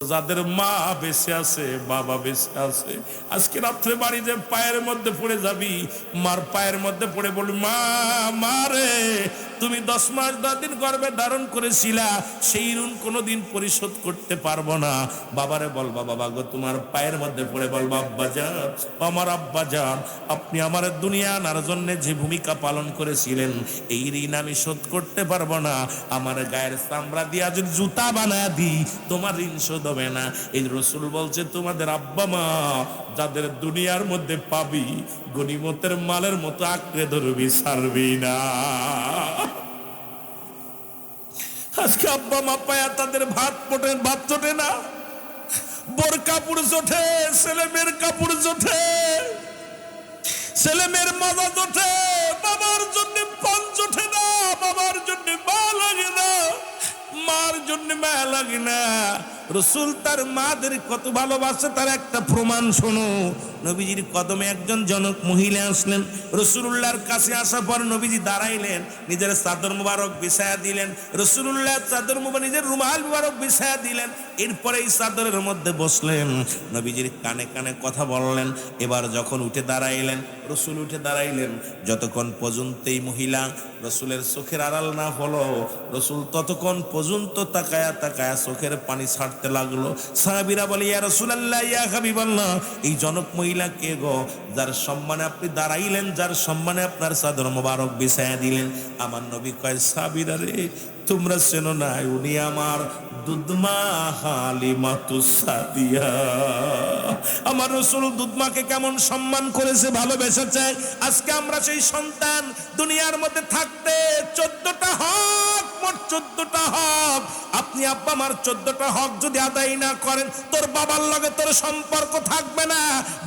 যাদের মা বেঁচে আছে, বাবা বেঁচে আছে, আজকে রাত্রে বাড়িতে পায়ের মধ্যে পড়ে যাবি, মার পায়ের মধ্যে পড়ে বলবি, মা, মা রে, তুমি 10 মাস 10 দিন গর্ভে ধারণ করেছিলা, সেই ঋণ কোনোদিন পরিশোধ করতে পারবো না। বাবারে বল, বাবা গো, তোমার পায়ের মধ্যে পড়ে বল, আব্বাজান, আমার আব্বাজান, আপনি আমার দুনিয়া আনার জন্য যে ভূমিকা পালন করেছিলেন, এই ঋণ আমি শোধ করতে পারবো না। আমার গায়ের চামড়া দিয়া যদি জুতা বানায় দিই, তোমার ঋণ শোধ হবে না। এই রসুল বলছে, তোমাদের আব্বা মা যাদের দুনিয়ার মধ্যে পাবি, গনিমতের মালের মতো আঁকড়ে ধরবি, ছাড়বি না। আজকে আব্বা মা পায়া তাদের ভাত জোটে না, বোর কাপড় জোটে, ছেলে মেয়ের কাপড় জোটে, ছেলে মেয়ের মজা জোটে, বাবার জন্য পান জোটে না, বাবার জন্য মা লাগে না, মার জন্য মায়া লাগে না। রসুল তার মাদের কত ভালোবাসে তার একটা প্রমাণ শোনো। নবীজির কদমে একজন জনক মহিলা আসলেন। রসুলুল্লাহর কাছে আসার পর নবীজি দাঁড়াইলেন, নিজের চাদর মুবারক বিছায়া দিলেন। রসুলুল্লাহ চাদর মুবারক, নিজের রুমাল মুবারক বিছায়া দিলেন। এরপরে এই চাদরের মধ্যে বসলেন, নবীজির কানে কানে কথা বললেন। এবার যখন উঠে দাঁড়াইলেন, রসুল উঠে দাঁড়াইলেন, যতক্ষণ পর্যন্ত এই মহিলা রসুলের চোখের আড়াল না হলো, রসুল ততক্ষণ পর্যন্ত তাকায়া তাকায়া চোখের পানি ছাড়তে লাগলো। সাহাবীরা বলে, ইয়া রাসূলুল্লাহ, ইয়া হাবিবাল্লাহ, এই জনক মহিলা কে গো, যার সম্মানে আপনি দাঁড়াইলেন, যার সম্মানে আপনার চাদর মোবারক বিছায়া দিলেন? আমার নবী কয়, সাহাবীরা রে, তোমরা চেনো না, উনি আমার দুধমা হালিমাতুস সাদিয়া। আমার রসুল দুধমাকে কেমন সম্মান করেছে, ভালোবেসেছে। আজকে আমরা সেই সন্তান, দুনিয়ার মধ্যে থাকতে 14টা হক, মোট 14টা হক। আপনি আব্বা মার 14টা হক যদি আদায় না করেন, তোর বাবার লগে তোর সম্পর্ক থাকবে না।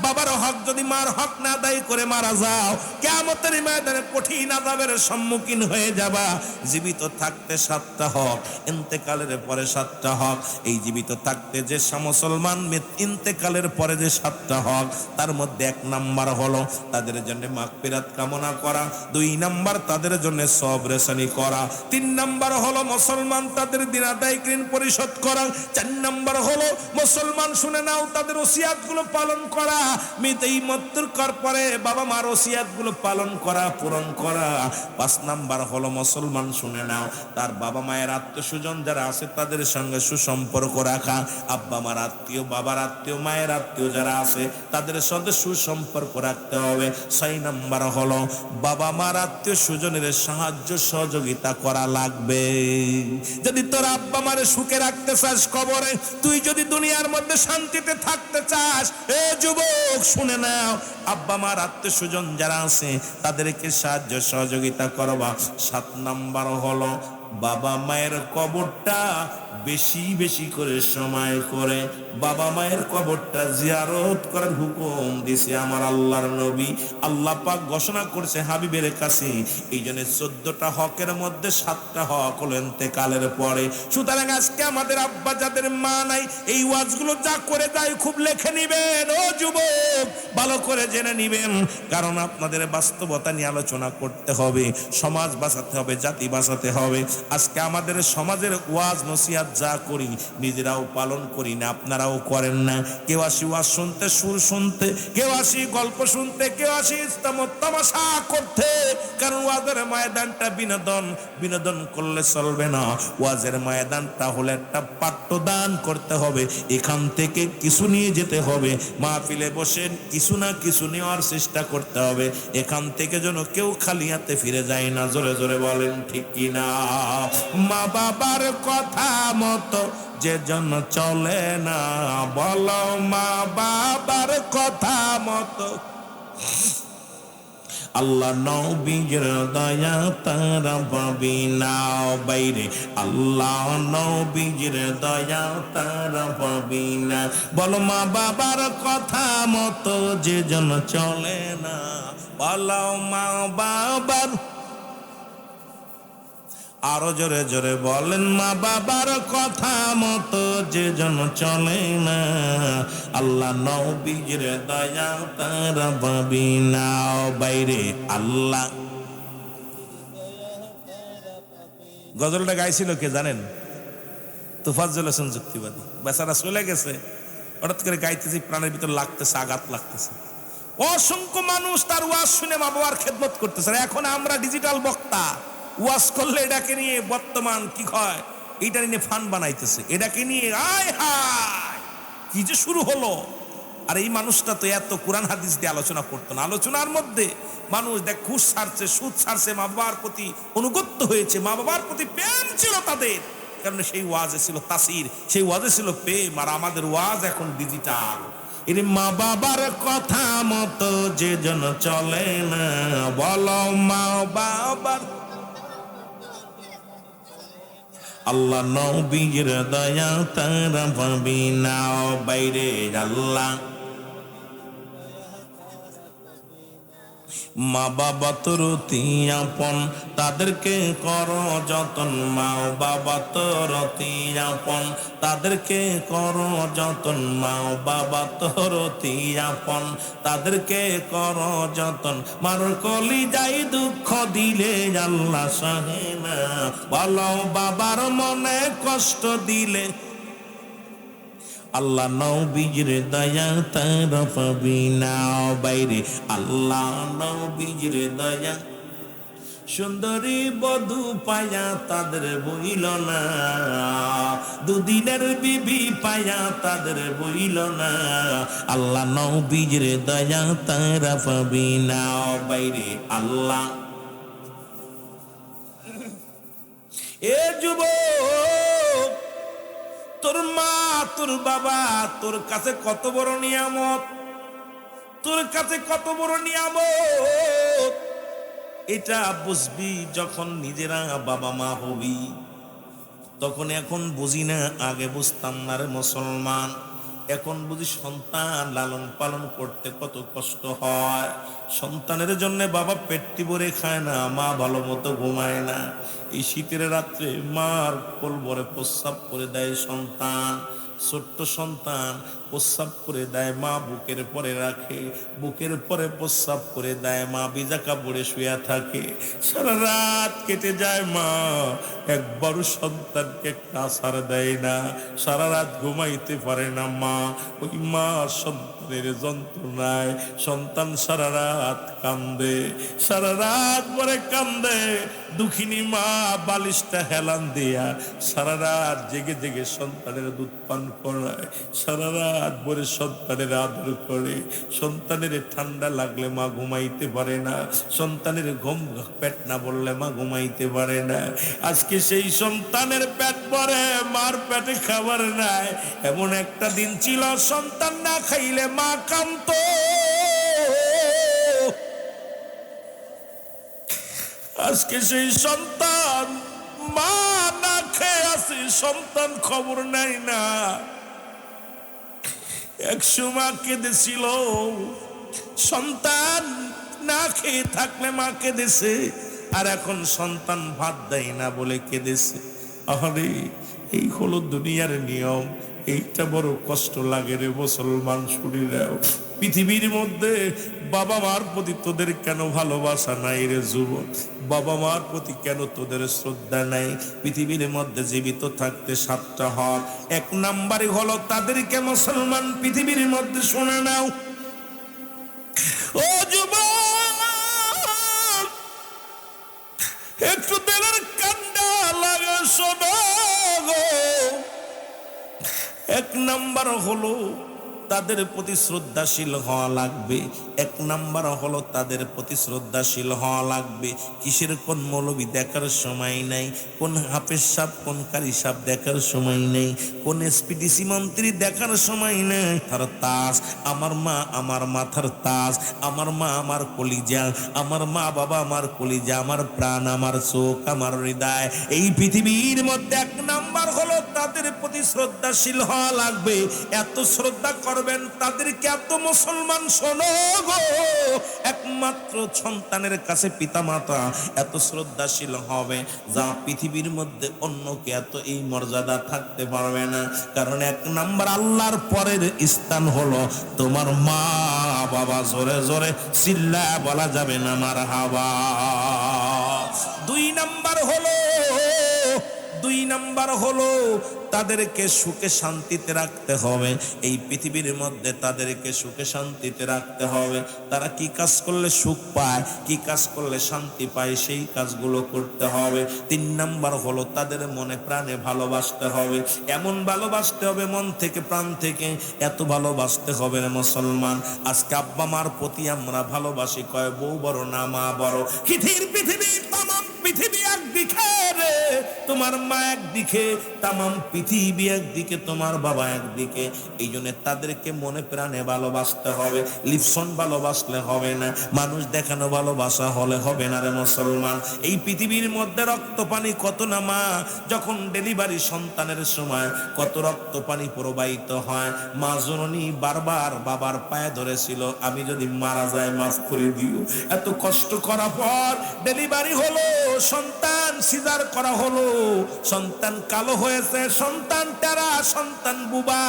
বাবার হক যদি মার হক না আদায় করে মারা যাও, কিয়ামতের ময়দানে কঠিন আযাবের সম্মুখীন হয়ে যাবা। জীবিত থাকতে 7টা হক, ইন্তেকালের পরে 7টা হক। এই জীবিত থাকতে যে মুসলমান ইন্তেকালের পরে যে 7টা হক, তার মধ্যে 1 নাম্বার হলো তাদের জন্য মাগফিরাত কামনা করা, 2 নাম্বার তাদের জন্য সবর রেসানি করা, 3 নাম্বার হলো মুসলমান তাদের দিন আদায় ঋণ পরিশোধ করা, 4 নাম্বার হলো মুসলমান, শুনে নাও, তাদের ওসিয়াতগুলো পালন করা। এই মৃত্যুর পরে বাবা মার ওসিয়াতগুলো পালন করা, পূরণ করা। 5 নাম্বার হলো মুসলমান, শুনে নাও, তার বাবা মায়ের আত্মীয়স্বজন যারা আছে তাদের সঙ্গে সুসম্পর্ক রাখা। আব্বা মার আত্মীয়, বাবার আত্মীয়, মায়ের আত্মীয় যারা আছে তাদের সাথে সুসম্পর্ক রাখতে হবে। 6 নাম্বার হলো বাবা মার আত্মীয় স্বজনের সাহায্য সহযোগিতা করা লাগবে। যদি তোর আব্বা মারে সুখে রাখতে চাস কবরে, তুই যদি দুনিয়ার মধ্যে শান্তিতে থাকতে চাস, এ যুবক শুনে নাও, আব্বা মার আত্মীয় স্বজন যারা আছে তাদেরকে সাহায্য সহযোগিতা করবা। 7 নাম্বার হলো বাবা মায়ের কবরটা বেশি বেশি করে সময় করে বাবা মায়ের কবরটা জিয়ারত করার হুকুম দিছে আমার আল্লাহর নবী। আল্লাহ পাক ঘোষণা করছে হাবিবের কাছে, এই জন্য 14টা হকের মধ্যে 7টা হক হলো ইন্তেকালের পরে। সুতরাং আজকে আমাদের আব্বা যাদের মা নাই, এই ওয়াজগুলো যা করে যায় খুব লেখে নিবেন ও যুবক, ভালো করে জেনে নিবেন, কারণ আপনাদের বাস্তবতা নিয়ে আলোচনা করতে হবে। সমাজ বাঁচাতে হবে, জাতি বাঁচাতে হবে। আজকে আমাদের সমাজের ওয়াজ নসিহত যা করি নিজেরাও পালন করি না, আপনারাও করেন না। কেউ আসি ওয়াজ শুনতে, সুর শুনতে, কেউ আসি গল্প শুনতে, কেউ আসি তামাশা করতে, কারণ ওয়াজের ময়দানটা বিনোদন, বিনোদন করলে চলবে না। ওয়াজের ময়দানটা হলে একটা পাঠ্যদান করতে হবে, এখান থেকে কিছু নিয়ে যেতে হবে। মাহফিলে বসে কিছু না কিছু নেওয়ার চেষ্টা করতে হবে, এখান থেকে যেন কেউ খালি হাতে ফিরে যায় না। জোরে জোরে বলেন ঠিক কিনা? মা বাবার কথা মতো যে জন চলে না, বলো মা বাবার কথা মতো। আল্লাহ নবীর দয়া তারা পাবি না বাইরে, আল্লাহ নবীর দয়া তারা পাবি না। বলো মা বাবার কথা মতো যে জন চলে না, বলো মা বাবার, আরো জোরে জোরে বলেন, মা বাবার কথা মতো যে জন চলে না, আল্লাহ নবীর দয়া তারা পাবি না বাইরে। আল্লাহ গজলটা গাইছিল কে জানেন? তোফাজ্জল হোসেন যুক্তিবাদী বেচারা চলে গেছে, হঠাৎ করে গাইতেছি, প্রাণের ভিতর লাগতেছে, আঘাত লাগতেছে। অসংখ্য মানুষ তার ওয়াজ শুনে মা বাবার খেদমত করতেছে। এখন আমরা ডিজিটাল বক্তা, ওয়াজ করলে এটাকে নিয়ে বর্তমান কি হয়, এটা নিয়ে ফান বানাইতেছে, এটাকে নিয়ে আয় হায় কি যে শুরু হলো। আর এই মানুষটা তো এত কোরআন হাদিস দিয়ে আলোচনা করতো না। আলোচনার মধ্যে মানুষ দেখ ঘুষ ছাড়ছে, সুদ ছাড়ছে, মা বাবার প্রতি অনুগত্য হয়েছে, মা বাবার প্রতি প্রেম ছিল তাদের, কারণ সেই ওয়াজে ছিল তাসির, সেই ওয়াজে ছিল প্রেম। আর আমাদের ওয়াজ এখন ডিজিটাল। এর মা বাবার কথা মতো যে জন চলে না, বলো মা বাবার আল্লাহ নবীর দয়া তারা পাবি না বাইরে আল্লাহ। মা বাবা তোর অতি আপন, তাদেরকে কর যতন। মা বাবা তোর অতি আপন, তাদেরকে কর যতন। মা বাবা তোর অতি আপন, তাদেরকে কর যতন। মার কলি যাই দুঃখ দিলে আল্লাহ সহে না, বলো বাবার মনে কষ্ট দিলে আল্লাহ নবীর দয়া তারা পাবি না বাইরে আল্লাহ। নবীর দয়া সুন্দরী বধূ পায়া তাদের বইল না, দুদিনের বিবি পায়া তাদের বইল না, আল্লাহ নবীর দয়া তারা পাবি না বাইরে আল্লাহ। এ যুবক, তোর মা তোর বাবা তোর কাছে কত বড় নিয়ামত, তোর কাছে কত বড় নিয়ামত, এটা বুঝবি যখন নিজেরা বাবা মা হবি। তখন এখন বুঝি না, আগে বুঝতাম না রে মুসলমান। এখন বুঝি সন্তান লালন পালন করতে কত কষ্ট হয়। সন্তানের জন্য বাবা পেটটি ভরে খায় না, মা ভালো মতো ঘুমায় না। এই শীতের রাত্রে মার কোল ভরে প্রস্রাব করে দেয় সন্তান, ছোট্ট সন্তান প্রস্রাব করে দেয়, মা বুকের পরে রাখে, বুকের পরে প্রস্রাব করে দেয়, মা ভিজা কাপড়ে শুয়ে থাকে। সারা রাত কেটে যায়, মা একবারও সন্তানকে আছার দেয় না, সারা রাত ঘুমাইতে পারে না মা। ওই মা সন্তানের যন্ত্রণায় সন্তান সারা রাত কান্দে, সারা রাত পরে কান্দে। দুঃখিনী মা বালিশটা হেলান দিয়া সারা রাত জেগে জেগে সন্তানের দুধ পান করায়, সারা রাত ভরে সন্তানের আদর করে। সন্তানের ঠান্ডা লাগলে মা ঘুমাইতে পারে না, সন্তানের ঘুম পেট না বললে মা ঘুমাইতে পারে না। আজকে সেই সন্তানের পেট ভরে, মার পেটে খাবার নাই। এমন একটা দিন ছিল সন্তান না খাইলে মা কাঁদতো। আজকে সেই সন্তান মা না খেয়ে আছে, সন্তান খবর নাই না। একসময় মা কেঁদেছিল, সন্তান না খেয়ে থাকলে মা কেঁদেছে, আর এখন সন্তান ভাত দেয় না বলে কেঁদেছে। আরে এই হলো দুনিয়ার নিয়ম। এইটা বড় কষ্ট লাগে রে মুসলমান শরীরেও। পৃথিবীর মধ্যে বাবা মার প্রতি তোদের কেন ভালোবাসা নাই রে যুবক? বাবা মার প্রতি কেন তোদের শ্রদ্ধা নাই? পৃথিবীর মধ্যে জীবিত থাকতে 7টা হক। 1 নাম্বারে হলো তাদেরকে মুসলমান পৃথিবীর মধ্যে শুনে নাও। ও যুবক, একটু দিলের কান্ডা লাগে শোনো গো। 1 নাম্বার হলো তাদের প্রতি শ্রদ্ধাশীল হওয়া লাগবে। 1 নাম্বার হলো তাদের প্রতি শ্রদ্ধাশীল হওয়া লাগবে। কিসের কোন মৌলবি দেখার সময় নাই, কোন হাফেজ সাহেব কোন কারি সাহেব দেখার সময় নেই, কোন এসপিডিসি মন্ত্রী দেখার সময় নেই। তার তাজ, আমার মা আমার মাথার তাজ, আমার মা আমার কলিজা, আমার মা বাবা আমার কলিজা, আমার প্রাণ, আমার চোখ, আমার হৃদয়। এই পৃথিবীর মধ্যে 1 নাম্বার হলো তাদের প্রতি শ্রদ্ধাশীল হওয়া লাগবে। এত শ্রদ্ধা করবেন তাদেরকে। এত মুসলমান শোনো গো, একমাত্র সন্তানের কাছে পিতামাতা এত শ্রদ্ধাশীল হবে যা পৃথিবীর মধ্যে অন্যকে এত এই মর্যাদা থাকতে পারবে না। কারণ 1 নাম্বার আল্লাহর পরের স্থান হলো তোমার মা বাবা। জোরে জোরে চিল্লা বলা যাবে না মারহাবা। 2 নাম্বার হলো দুই নাম্বার হলো তাদেরকে সুখে শান্তিতে রাখতে হবে। এই পৃথিবীর মধ্যে তাদেরকে সুখে শান্তিতে রাখতে হবে। তারা কি কাজ করলে সুখ পায়, কি কাজ করলে শান্তি পায়, সেই কাজগুলো করতে হবে। তিন নাম্বার হলো তাদের মনে প্রাণে ভালোবাসতে হবে। এমন ভালোবাসতে হবে মন থেকে প্রাণ থেকে, এত ভালোবাসতে হবে রে মুসলমান। আজকে আব্বা মার প্রতি আমরা ভালোবাসি, কয় বউ বড় না মা বড়। পৃথিবী তামাম পৃথিবী একদিকে রে, তোমার মা একদিকে, তামাম পৃথিবী একদিকে, তোমার বাবা একদিকে। এই জন্য তাদেরকে মনে প্রাণে ভালোবাসতে হবে। লিপসন ভালোবাসলে হবে না, মানুষ দেখানো ভালোবাসা হলে হবে না রে মুসলমান। এই পৃথিবীর মধ্যে রক্ত পানি কত না মা, যখন ডেলিভারি সন্তানের সময় কত রক্ত পানি প্রবাহিত হয়। মা জননী বারবার বাবার পায়ে ধরেছিল, আমি যদি মারা যায় মাফ করে দিও। এত কষ্ট করার পর ডেলিভারি হলো, সন্তান সিজার করা হলো, সন্তান কালো হয়েছে, সন্তান টেরা, সন্তান বুবা।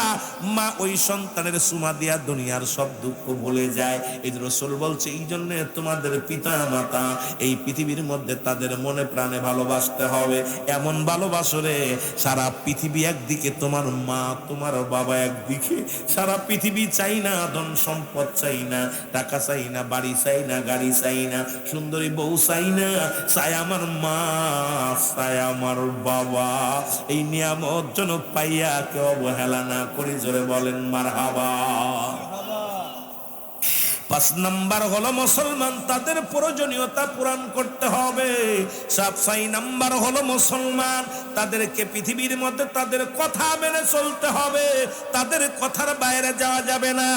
মা ওই সন্তানের সুমা দিয়া দুনিয়ার সব দুঃখ ভুলে যায়। এই রাসূল বলছে, এই জন্য তোমাদের পিতা মাতা এই পৃথিবীর মধ্যে তাদের মনে প্রাণে ভালোবাসতে হবে। এমন ভালোবাসরে সারা পৃথিবী একদিকে, তোমার মা তোমার বাবা একদিকে। সারা পৃথিবী চাই না, ধন সম্পদ চাই না, টাকা চাই না, বাড়ি চাই না, গাড়ি চাই না, সুন্দরী বউ চাই না, চাই আমার মা, চাই আমার বাবা। এই নিয়ামত যেন পাইয়া কেউ অবহেলা না করি, জোরে বলেন মারহাবা। পাঁচ নাম্বার হলো মুসলমান তাদের প্রয়োজনীয়তা পূরণ করতে হবে। ছয় নাম্বার হলো মুসলমান তাদেরকে পৃথিবীর মধ্যে তাদের কথা মেনে চলতে হবে, তাদের কথার বাইরে যাওয়া যাবে না।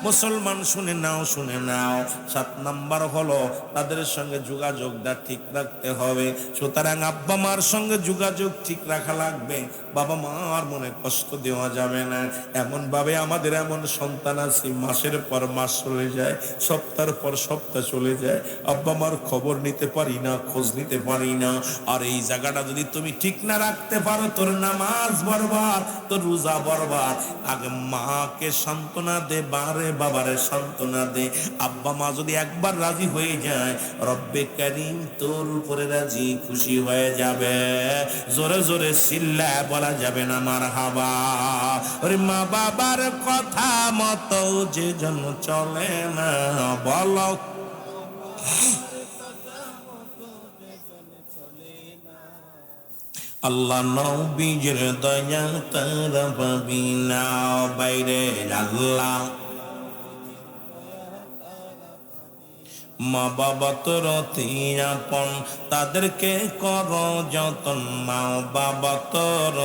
মুসলমান শুনে নাও, শুনে নাও। সাত নাম্বার হলো তাদের সঙ্গে যোগাযোগটা ঠিক রাখতে হবে। সুতরাং আব্বা মার সঙ্গে যোগাযোগ ঠিক রাখা লাগবে। বাবা মার মনে কষ্ট দেওয়া যাবে না। এমন ভাবে আমাদের এমন সন্তান আছে, মাসের পর মাস চলে যায়, সপ্তাহের পর সপ্তাহ চলে যায়, আব্বা মার খবর নিতে পারি না, খোঁজ নিতে পারি না। আর এই জায়গাটা যদি তুমি ঠিক না রাখতে পারো, তোর নামাজ বরবাদ, তোর রোজা বরবাদ। আগে মাকে সান্ত্বনা দে, বারে বাবারে সান্ত্বনা দে। আব্বা মা যদি একবার রাজি হয়ে যায়, রব্বে কারীম তোর উপরে রাজি খুশি হয়ে যাবে। জোরে জোরে চিল্লায় বলা যাবে না মারহাবা। ওরে মা বাবার কথা মতো যে জন চলে না, বলো আল্লাহ নবীর দয়া তারা পাবি না। বাইরে আল্লাহ মা বাবা তোর আপন, তাদেরকে কর যতন। মা বাবা তোর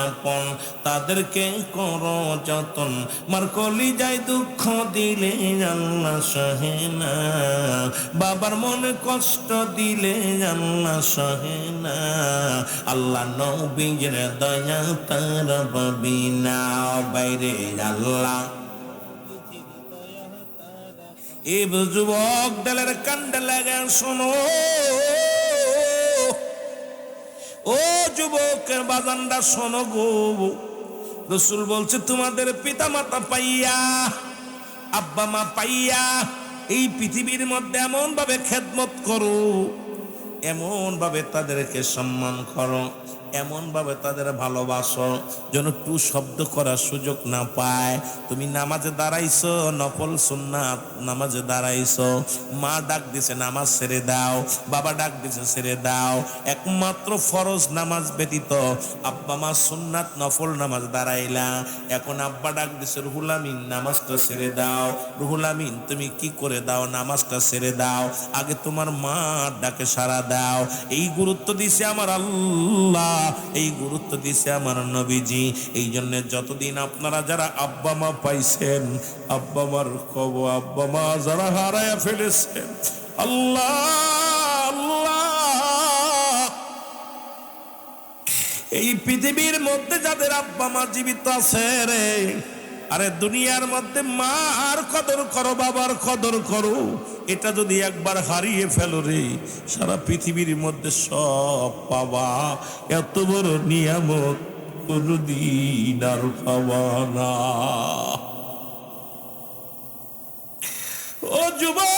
আপন, তাদেরকে কর যতন। মার কলিজায় দুঃখ দিলে আল্লাহ সহে না, বাবার মনে কষ্ট দিলে আল্লাহ সহে না। আল্লাহ নবীর দয়া তারা পাবি না। বাইরে আল্লাহ এই যুবক দলের কান্ডে লাগে শোনো, ও যুবকের বাজানটা শোনো গো। রাসূল বলছে, তোমাদের পিতা মাতা পাইয়া, আব্বা মা পাইয়া এই পৃথিবীর মধ্যে এমন ভাবে খেদমত করো, এমন ভাবে তাদেরকে সম্মান করো, এমন ভাবে তাদের ভালোবাসো যেন টু শব্দ করার সুযোগ না পায়। তুমি নামাজে দাঁড়াইছো, নফল সুন্নাত নামাজে দাঁড়াইছো, মা ডাক দিছে নামাজ ছেড়ে দাও, বাবা ডাক দিছে ছেড়ে দাও। একমাত্র ফরজ নামাজ ব্যতীত আব্বা মা সুন্নাত নফল নামাজ দাঁড়াইলা, এখন আব্বা ডাক দিছে রুহুল আমিন নামাজটা ছেড়ে দাও। রুহুল আমিন তুমি কি করে দাও, নামাজটা ছেড়ে দাও, আগে তোমার মা ডাকে সাড়া দাও। এই গুরুত্ব দিছে আমার আল্লাহ, এই গুরুত্ব দিছে আমার নবীজি। এই জন্য যতদিন আপনারা যারা আব্বা মা পাইছেন, আব্বা মার খবর, আব্বা মা যারা হারায়া ফেলেছেন, আল্লাহ আল্লাহ, এই পৃথিবীর মধ্যে যাদের আব্বা মা জীবিত আছে রে, আরে দুনিয়ার মধ্যে মার কদর করো, বাবার কদর করো। এটা যদি একবার হারিয়ে ফেলো রে, সারা পৃথিবীর মধ্যে সব পাবা। এত বড় নিয়ামত কোনদিন আর পাবা না। ও যুবক,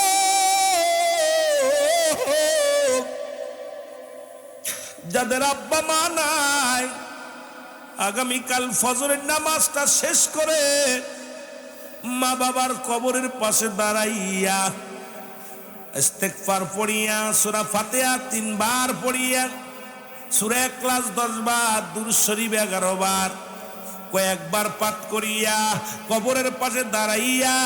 যাদের আব্বা মা নাই, আগামীকাল ফজরের নামাজটা শেষ করে মা বাবার কবরের পাশে দাঁড়াইয়া ইস্তেগফার পড়িয়া সূরা ফাতিহা 3 বার পড়িয়া সূরা ইখলাস 10 বার দুরূদ শরীফ 11 বার কয়েকবার পাঠ করিয়া কবরের পাশে দাঁড়াইয়া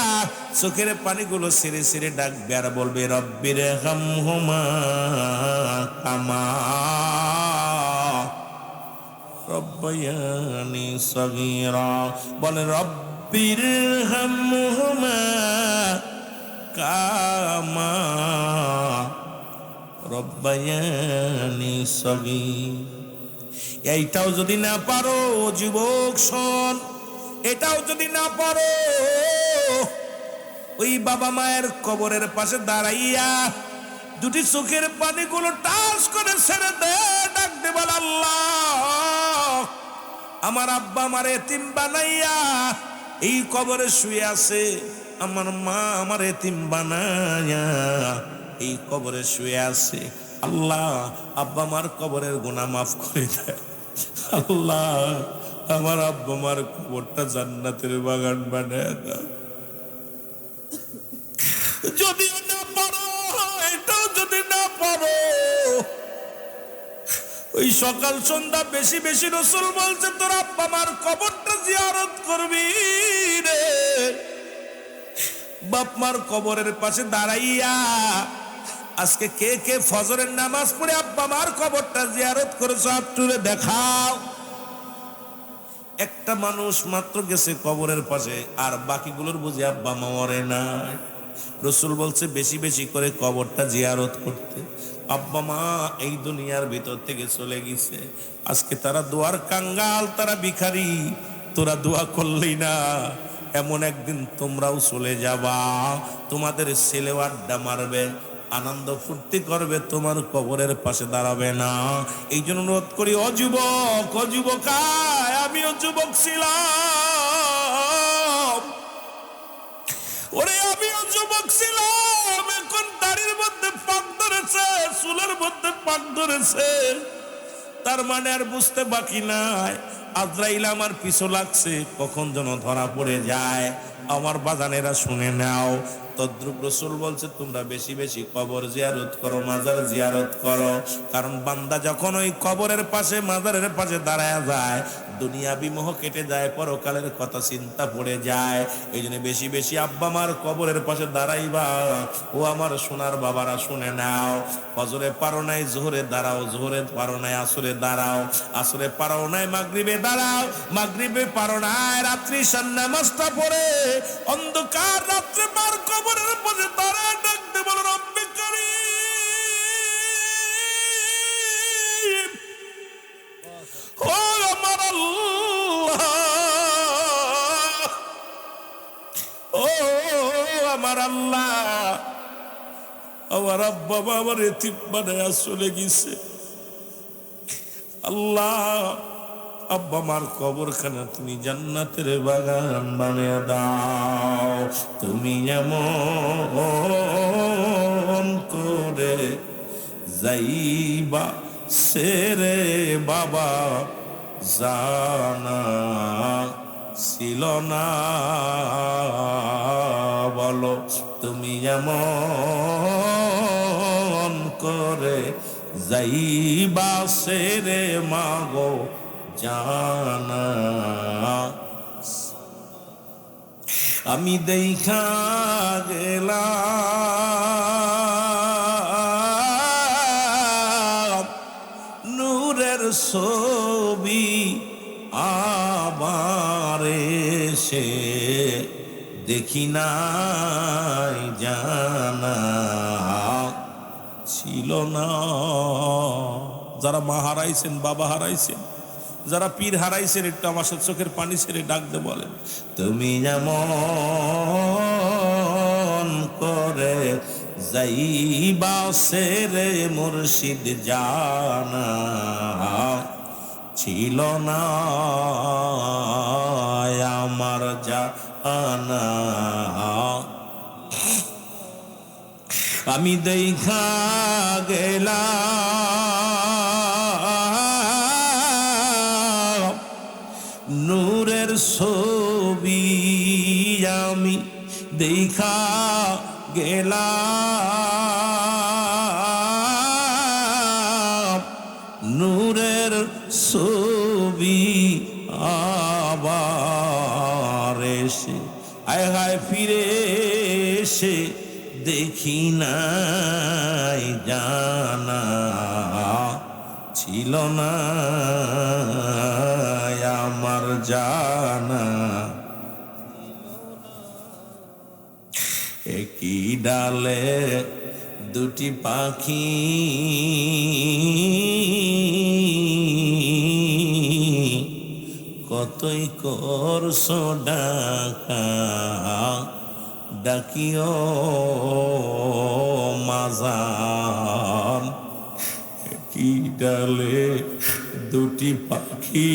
চোখের পানিগুলো ছেড়ে ছেড়ে ডাকবে আর বলবে রব্বির হামহুমা কামা রব্বায়ানি সগীরা। বলে রব্বির হামহুমা কামা রব্বায়ানি সগীরা। এইটাও যদি না পারো যুবক শোন, এটাও যদি না পারো ওই বাবা মায়ের কবরের পাশে দাঁড়াইয়া দুটি চোখের পানিগুলো টাচ করে ছেড়ে দে, ডাক দে, বল আল্লাহ আমার আব্বা আমার এতিম বানাইয়া এই কবরে শুয়ে আছে, আমার মা আমার এতিম বানাইয়া এই কবরে শুয়ে আছে। আল্লাহ আব্বা মার কবরের গুনাহ মাফ করে দেয়। আল্লাহ আমার আব্বা মার কবরটা জান্নাতের বাগান বানায় দাও। যদি না পারো, এটাও যদি না পারো, ওই সকাল সন্ধ্যা বেশি বেশি রাসূল বলছে তোর আব্বা মার কবরটা জিয়ারত করবি রে। বাপ মার কবরের পাশে দাঁড়াইয়া আজকে কে কে ফজরের নামাজ পড়ে আব্বা মার কবরটা জিয়ারত করেছো হাত তুলে দেখাও। একটা মানুষ মাত্র গেছে কবরের পাশে, আর বাকিগুলোর বুঝি আব্বা মা মরে নাই। রাসূল বলছে বেশি বেশি করে কবরটা জিয়ারত করতে। আব্বা মা এই দুনিয়ার ভিতর থেকে চলে গেছে, আজকে তারা দোয়ার কাঙ্গাল, তারা ভিখারি। তোরা দোয়া করলেই না, এমন একদিন তোমরাও চলে যাবা, তোমাদের ছেলেও আড্ডা মারবে, আনন্দ ফুর্তি করবে, তোমার কবরের পাশে দাঁড়াবে না। এই জন্য অনুরোধ করি, অযুবক অযুবকায়, আমিও যুবক ছিলাম, ওরে আমিও যুবক ছিলাম, এখন দাড়ির মধ্যে পাক ধরেছে, চুলের মধ্যে পাক ধরেছে, তার মানে আর বুঝতে বাকি নাই আজরাইল আমার পিছু লাগছে, কখন যেন ধরা পড়ে যায়। আমার বাজানেরা শুনে নাও, তদ্রুপ রাসূল বলছে তোমরা বেশি বেশি কবর জিয়ারত করো, মাজার জিয়ারত করো। কারণ বান্দা যখন ওই কবরের পাশে মাজারের পাশে দাঁড়ায় যায়, দুনিয়াবি মোহ কেটে যায়, পরকালের কথা চিন্তা পড়ে যায়। এই জন্য বেশি বেশি আব্বা মার কবরের পাশে দাঁড়াইবা। ও আমার সোনার বাবারা শুনে নাও, ফজরে পারো নাই জোহরে দাঁড়াও, জোহরে পারো নাই আসরে দাঁড়াও, আসরে পারো নাই মাগরিবে দাঁড়াও, মাগরিবে পারো নাই রাত্রি নামাজটা পড়ে অন্ধকার রাত্রে মার কবরের পাশে দাঁড়ায় ডাকতে বলো রব্বে কারীম, ও আমার আল্লাহ, ও আমার আল্লাহ, আমার আব্বা মা আমার এতিম বানায়া চলে গেছে। আল্লাহ আব্বা মার কবরখানা তুমি জান্নাতের বাগান বানিয়ে দাও। তুমি এমন করে যাইবা সেরে বাবা জানা ছিল না, বলো তুমি এমন করে যাইবা সেরে মাগো জানা। আমি দেখা গেলাম নূরের ছবি, আবার এসে দেখি নাই জানা ছিল না। যারা মা হারাইছেন, বাবা হারাইছেন, যারা পীর হারাইছেন, একটু আমার সাথে চোখের পানি ছেড়ে ডাকতে বলেন, তুমি যেমন করে যাইবা সেরে মুর্শিদ জানা ছিল না আমার জানা। আমি দেখা গেলাম আমি দেখা গেলাম নূরের ছবি আবার এসে আয় হায় ফিরে এসে দেখি নাই জানা ছিল না আমার জানা একই ডালে দুটি পাখি কতই করছো ডাকা ডাকিও মাজান একই ডালে দুটি পাখি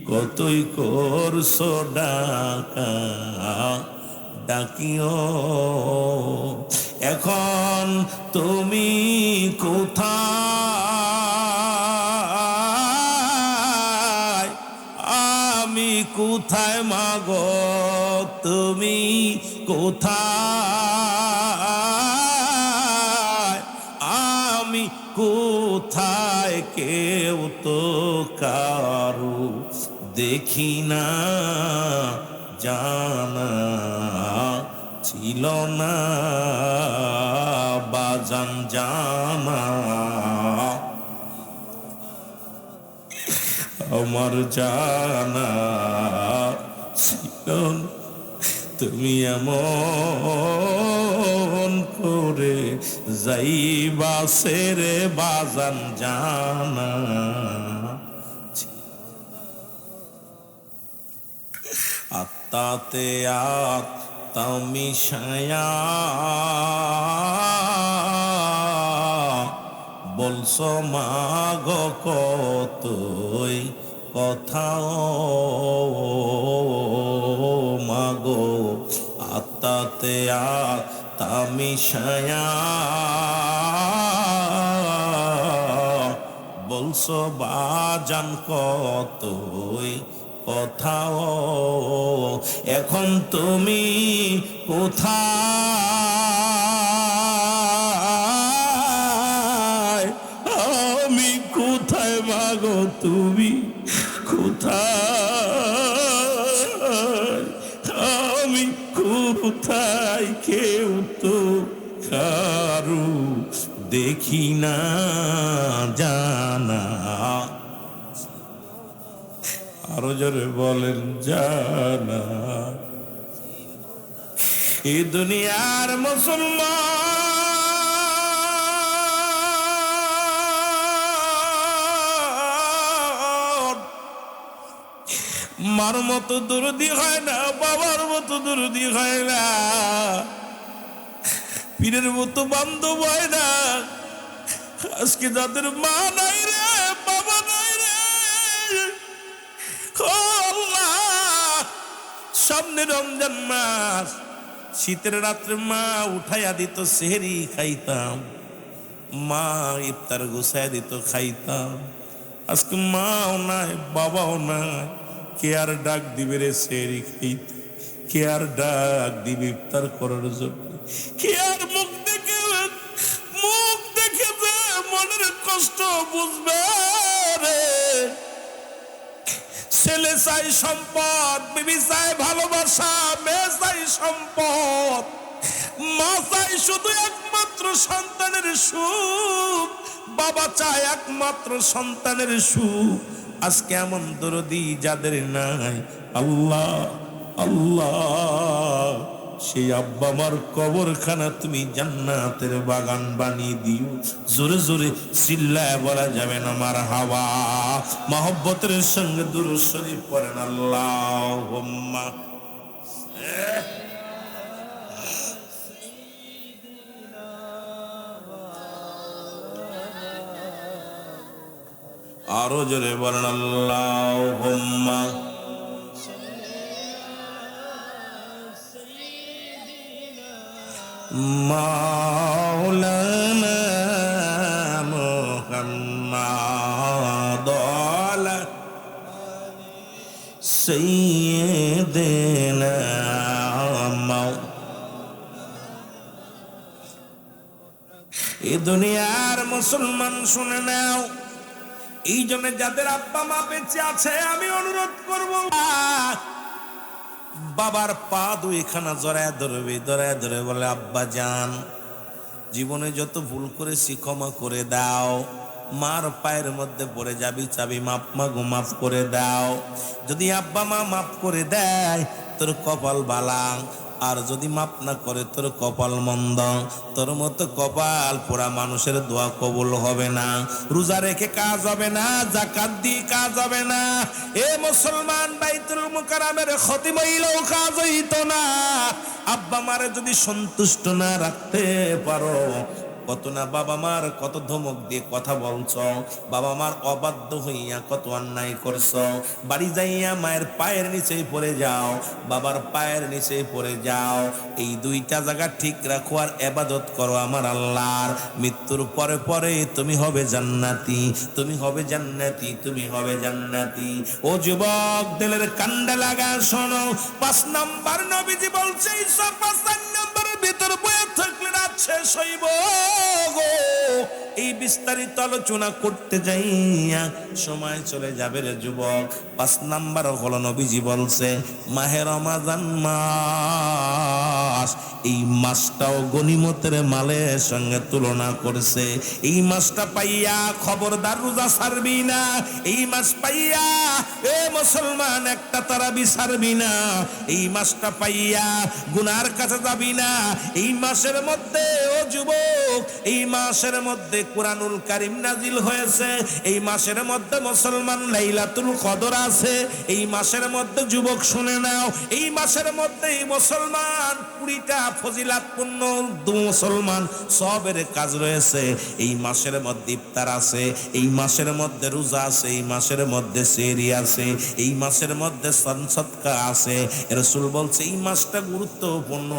কতই করছো ডাকা ডাকিও এখন তুমি কোথায় আমি কোথায় মাগো তুমি কোথায় আমি কোথায় কেউ তো কারু দেখি না জানা ছিল না বাজান জানা আমার জানা ছিল না তুমি এমন করে যাইবা সেরে বাজান জানা আত্মাতে আত্মা মিশায়া বলছো মাগো কতই কথাও মাগো আত্মাতে আত্মা মিশায়া বলছো বাজান কতই কথাও এখন তুমি কোথায় আমি কোথায় মাগো তুমি কোথায় আমি কোথায় কেউ তো কারু দেখি না জানা আরো জোরে বলেন জানা এই দুনিয়ার মুসলমান মার মতো দরদি হয় না বাবার মতো দরদি হয় না পীরের মতো বান্ধব হয় না আজকে যাদের মা নাই রে বাবা নাই রে সামনে রমজান মাস শীতের রাত্রে মা উঠাইয়া দিত সেহরি খাইতাম মা ইফতার গুছাইয়া দিত খাইতাম আজকে মাও নাই বাবাও নাই কে আর ডাক দিবে রে সেহরি খাইতে কে আর ডাক দিবে ইফতার করার জন্য কে আর মুখ দেখে যে মনের কষ্ট বুঝবে রে ছেলে চাই সম্পদ বিবি চাই ভালোবাসা মেয়ে চাই সম্পদ মা চাই শুধু একমাত্র সন্তানের সুখ বাবা চায় একমাত্র সন্তানের সুখ আজকে এমন দরদি যাদের নাই আল্লাহ আল্লাহ সেই আব্বা আমার কবরখানা তুমি জান্নাতের বাগান বানিয়ে দিও জোরে জোরে চিল্লায় বলা যাবে না মারহাবা মহব্বতের সঙ্গে দুরূদ শরীফ পড়েন আল্লাহুম্মা আরো জোরে বলেন আল্লাহুম্মা মাওলানা মুহাম্মাদ سيدنا এই দুনিয়ার মুসলমান শুনে নাও, এই জন্য যাদের আব্বা মা বেঁচে আছে আমি অনুরোধ করব বাবার পা দুইখানা জড়ায় ধরবে, জড়ায় ধরে বলে আব্বা জান জীবনে যত ভুল করেছি ক্ষমা করে দাও। মার পায়ের মধ্যে পড়ে যাবি, চাবি মাপ মাগো মাফ করে দাও। যদি আব্বা মা মাফ করে দেয় তোর কপাল বালা, আর যদি মাপ না করে তোর কপাল মন্দ। তোর মতো কপাল পোড়া মানুষের দোয়া কবুল হবে না, রোজা রেখে কাজ হবে না, যাকাত দিয়ে কাজ হবে না। এ মুসলমান, বাইতুল মুকাররমের খতিম হইলেও কাজ হইতো না। আব্বা মারে যদি সন্তুষ্ট না রাখতে পারো, কত না বাবা মার কত ধমক দিয়ে কথা বলছ, বাবা মার অবাধ্য হইয়া কত অন্যায় করছ। বাড়ি যাইয়া মায়ের পায়ের নিচে পড়ে যাও, বাবার পায়ের নিচে পড়ে যাও। এই দুইটা জায়গা ঠিক রাখো আর ইবাদত করো আমার আল্লাহর। মৃত্যুর পরে পরে তুমি হবে জান্নাতি, তুমি হবে জান্নাতি, তুমি হবে জান্নাতি। ও যুবক, দিলের কান্ডা লাগা শোনো, 5 নাম্বার নবীজি বলছে এই সব 5 নাম্বারের ভিতর বয়ে থাকলে রাত শেষ হইব। এই বিস্তারিত আলোচনা করতে যাইয়া সময় চলে যাবে রে যুবক। 5 নাম্বার হলো নবীজি বলছে মাহে রমাজান মাস, এই মাসটাও গনিমতের মালের সঙ্গে তুলনা করছে। এই মাসটা পাইয়া খবরদার রোজা ছাড়বি না। এই মাস পাইয়া এ মুসলমান একটা তারাবি ছাড়বি না। এই মাসটা পাইয়া গুনার কাছে যাবি না। এই মাসের মধ্যে ও যুবক, এই মাসের মধ্যে কুরআনুল কারীম নাজিল হয়েছে। এই মাসের মধ্যে মুসলমান লাইলাতুল কদর আছে। এই মাসের মধ্যে যুবক শুনে নাও, এই মাসের মধ্যে এই মুসলমান 20টা ফজিলাতপূর্ণ মুসলমান সবের কাজ রয়েছে। এই মাসের মধ্যে ইফতার আছে, এই মাসের মধ্যে রোজা আছে, এই মাসের মধ্যে সেহরি আছে, এই মাসের মধ্যে সদকা আছে। রাসূল বলছে এই মাসটা গুরুত্বপূর্ণ,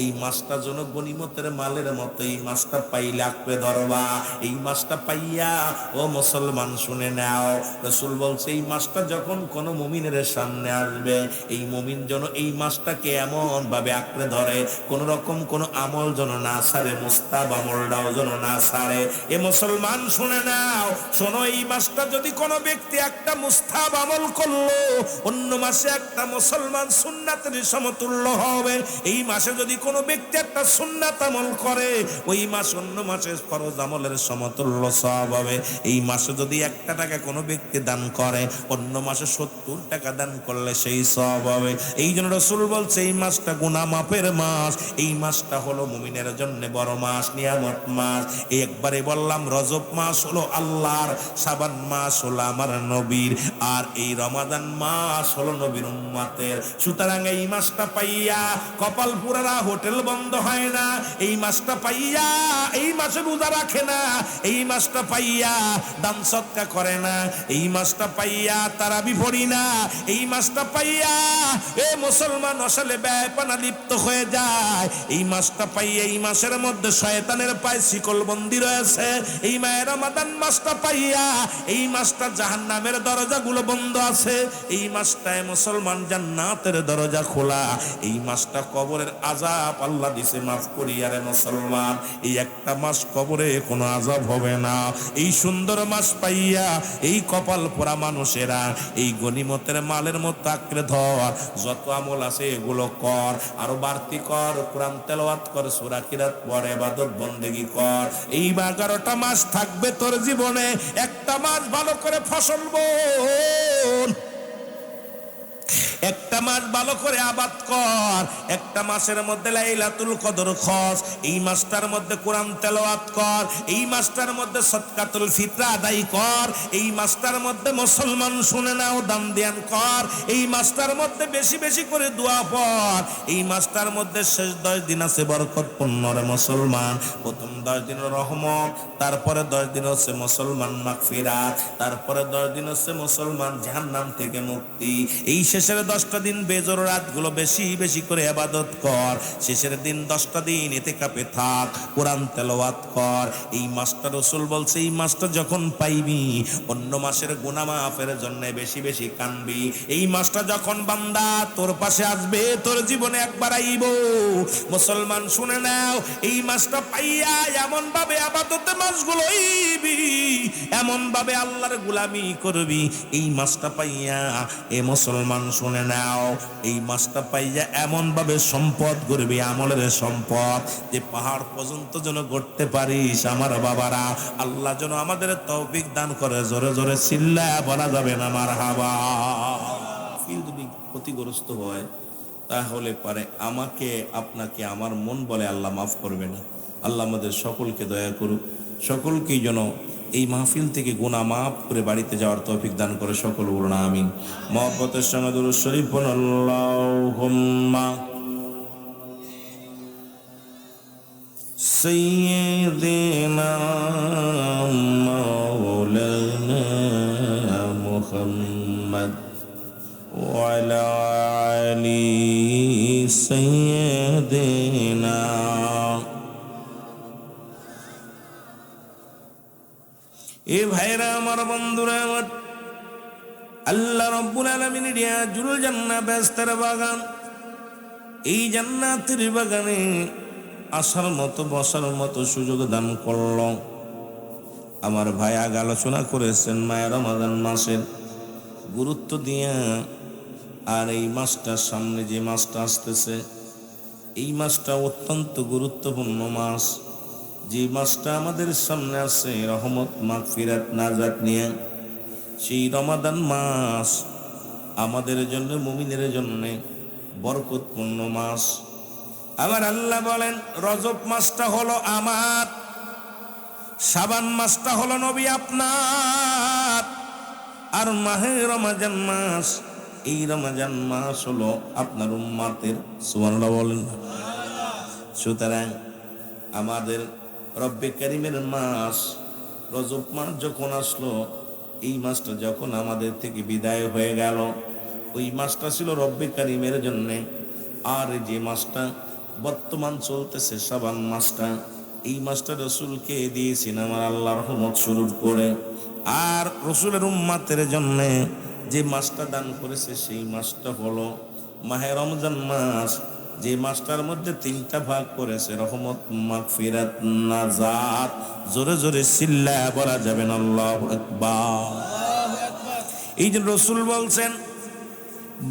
এই মাসটা যেন গনিমতের মালের মতো। এই মাসটা পাইলে আঁকড়ে ধরবা। এই মাসটা পাইয়া ও মুসলমান শুনে নাও, রাসূল বলছে এই মাসটা যখন কোনো মুমিনের সামনে আসবে, এই মুমিন যেন এই মাসটাকে এমন ভাবে আঁকড়ে ধরে, কোন রকম কোন আমল যেন না ছাড়ে, মুস্তাহাব আমলটাও যেন না ছাড়ে। এ মুসলমান শুনে নাও, শোনো, এই মাসটা যদি কোনো ব্যক্তি একটা মুস্তাহাব আমল করলো, অন্য মাসে একটা মুসলমান সুন্নাতের সমতুল্য হবে। এই মাসে যদি কোনো ব্যক্তি একটা সুন্নাত আমল করে, ওই মাস অন্য মাসের ফরজ আমলের সমতুল্য সওয়াব হবে। এই মাসে যদি 1 টাকা কোনো ব্যক্তি দান করে, অন্য মাসে 70 টাকা দান করলে সেই সওয়াব হবে। এই জন্য রাসূল বলছে এই মাসটা গুনাহ মাফের মাস। এই মাসটা হলো মুমিনের জন্য বড় মাস, নিয়ামত মাস। এই একবারে বললাম রজব মাস হলো আল্লাহর, শাবান মাস হলো আমার নবীর, আর এই রমাদান মাস হলো নবীর উম্মতের। সুতরাং এই মাসটা পাইয়া কপাল পুরারা হোটেল বন্ধ হয় না। এই মাসটা পাইয়া এই মাসে রোজা রাখে না। এই মাসটা পাইয়া দান সদকা করে না। এই মাসটা পাইয়া তারাবি পড়ি না। এই মাসটা পাইয়া এ মুসলমান আসলে বেপনা লিপ্ত হয়ে যায়। এই মাসটা পাইয়া, এই মাসের মধ্যে শয়তানের পায়ে শিকল বন্দী রয়েছে। এই মায়ের রমাদান মাসটা পাইয়া, এই মাসটা জাহান্নামের দরজাগুলো বন্ধ আছে। এই মাসটায় মুসলমান জান্নাতের দরজা খোলা। এই মাসটা কবরের আযাব আল্লাহ দিছে মাফ করিয়া রে মুসলমান। এই একটা মাস কবরে কোনো আযাব হবে না। এই সুন্দর মাস পাইয়া এই কপাল পোড়া মানুষেরা এই গনিমতের মালের মতো আঁকড়ে ধর। যত আমল আছে এগুলো কর, আরো বাড়তি কর, কোরআন তেলাওয়াত কর, সূরা কিরাত পড়, ইবাদত বন্দেগী কর। এই 11টা মাস থাকবে তোর জীবনে। একটা মাস ভালো করে ফসল বোন, একটা মাস ভালো করে আবাদ কর। একটা মাসের মধ্যে লাইলাতুল কদর খস। এই মাসটার মধ্যে কোরআন তেলাওয়াত কর। এই মাসটার মধ্যে সদকাতুল ফিতরা আদায় কর। এই মাসটার মধ্যে মুসলমান শুনে নাও দান ধ্যান কর। এই মাসটার মধ্যে বেশি বেশি করে দোয়া পড়। এই মাসটার মধ্যে শেষ 10 দিন আছে বরকতপূর্ণ রে মুসলমান। প্রথম 10 দিন রহমত, তারপরে 10 দিন হচ্ছে মুসলমান মাগফিরাত, তারপরে 10 দিন হচ্ছে মুসলমান জাহান্নাম থেকে মুক্তি। এই শেষের 10টা দিন বেজোর রাতগুলো বেশি বেশি করে ইবাদত কর, শেষের দিন 10টা দিন ইতিকাফে থাক, কোরআন তেলাওয়াত কর। এই মাসটা রাসূল বলছে এই মাসটা যখন পাইবি অন্য মাসের গুনাহ মাফের জন্য বেশি বেশি কানবি। এই মাসটা যখন বান্দা তোর পাশে আসবে তোর জীবনে একবার আইব। মুসলমান শুনে নাও, এই মাসটা পাইয়া এমন ভাবে ইবাদতে মাসগুলো হইবি, এমন ভাবে আল্লাহর গোলামি করবি। এই মাসটা পাইয়া এ মুসলমান শুনে নাও, এই মাসটা পাইয়া এমন ভাবে সম্পদ করবি, আমলের সম্পদ, যে পাহাড় পর্যন্ত যেন গড়তে পারিস। আমার বাবারা, আল্লাহ যেন আমাদের তৌফিক দান করে। জোরে জোরে চিল্লায়া বলা যাবে না মারহাবা। ফিল যদি ক্ষতিগ্রস্ত হয় তাহলে পারে আমাকে আপনাকে আমার মন বলে আল্লাহ মাফ করবে না। আল্লাহ আমাদের সকলকে দয়া করুক, সকলকেই যেন এই মাহফিল থেকে গুনাহ মাফ করে বাড়িতে যাওয়ার তৌফিক দান করে। সকল বলুন আমিন। মহব্বতের সঙ্গে দুরূদ শরীফ পড়ুন। আল্লাহুম্মা সাইয়্যিদিনা মাওলানা মুহাম্মদ ওয়া আলা আলি সাইয়্যিদিনা। এ ভাইরা আমার, বন্ধুরা আমার, আল্লাহ রাব্বুল আলামিন রিয়াজুল জান্নাহ বেহেশতের বাগান, এই জান্নাতের বাগানে আসার মতো বসার মতো সুযোগ দান করল। আমার ভাই আগে আলোচনা করেছেন মায়ের রমাদান মাসের গুরুত্ব দিয়া। আর এই মাসটার সামনে যে মাসটা আসতেছে, এই মাসটা অত্যন্ত গুরুত্বপূর্ণ মাস। যে মাসটা আমাদের সামনে আছে রহমত মাগফিরাত নাজাত নিয়ে, সেই রমাদান মাস আমাদের জন্য, মুমিনের জন্য বরকতপূর্ণ মাস। আবার আল্লাহ বলেন রজব মাসটা হলো আমার, শাবান মাসটা হলো নবী আপনার, আর মাহে রমজান মাস, এই রমজান মাস হলো আপনার উম্মতের। সুবহানাল্লাহ বলেন। সুতরাং আমাদের রব্বে কারীমের মাস রজব মাস যখন আসলো, এই মাসটা যখন আমাদের থেকে বিদায় হয়ে গেল, ওই মাসটা ছিল রব্বে কারীমের জন্য। আর যে মাসটা বর্তমান চলতেছে শাবান মাসটা, এই মাসটা রসুলকে দিয়েছেন আমার আল্লাহ রহমত স্বরূপ করে। আর রসুলের উম্মতের জন্য যে মাসটা দান করেছে সেই মাসটা হলো মাহে রমজান মাস, যে মাসটার মধ্যে 3টা ভাগ করেছে, রহমত মাগফিরাত নাজাত। জোরে জোরে চিল্লায়া বলা যাবে না আল্লাহু আকবার। এই যে রসুল বলছেন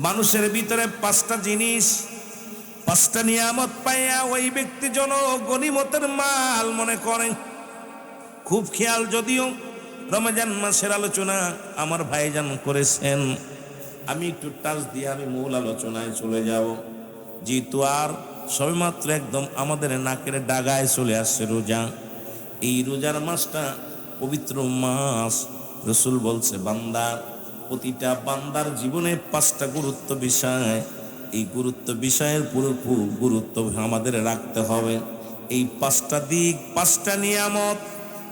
মানুষের ভিতরে 5টা জিনিস, 5টা নিয়ামত পাইয়া ওই ব্যক্তি যেন গনিমতের মাল মনে করেন। খুব খেয়াল, যদিও রমজান মাসের আলোচনা আমার ভাইজান করেছেন, আমি একটু টাচ দিয়ে আমি মূল আলোচনায় চলে যাব। যেহেতু আর সবেমাত্র একদম আমাদের নাকের ডাগায় চলে আসছে রোজা, এই রোজার মাসটা পবিত্র মাস। রসুল বলছে বান্দা, প্রতিটা বান্দার জীবনে 5টা গুরুত্ব বিষয়, এই গুরুত্ব বিষয়ের পুরোপুরি গুরুত্ব আমাদের রাখতে হবে। এই 5টা দিক, 5টা নিয়ামত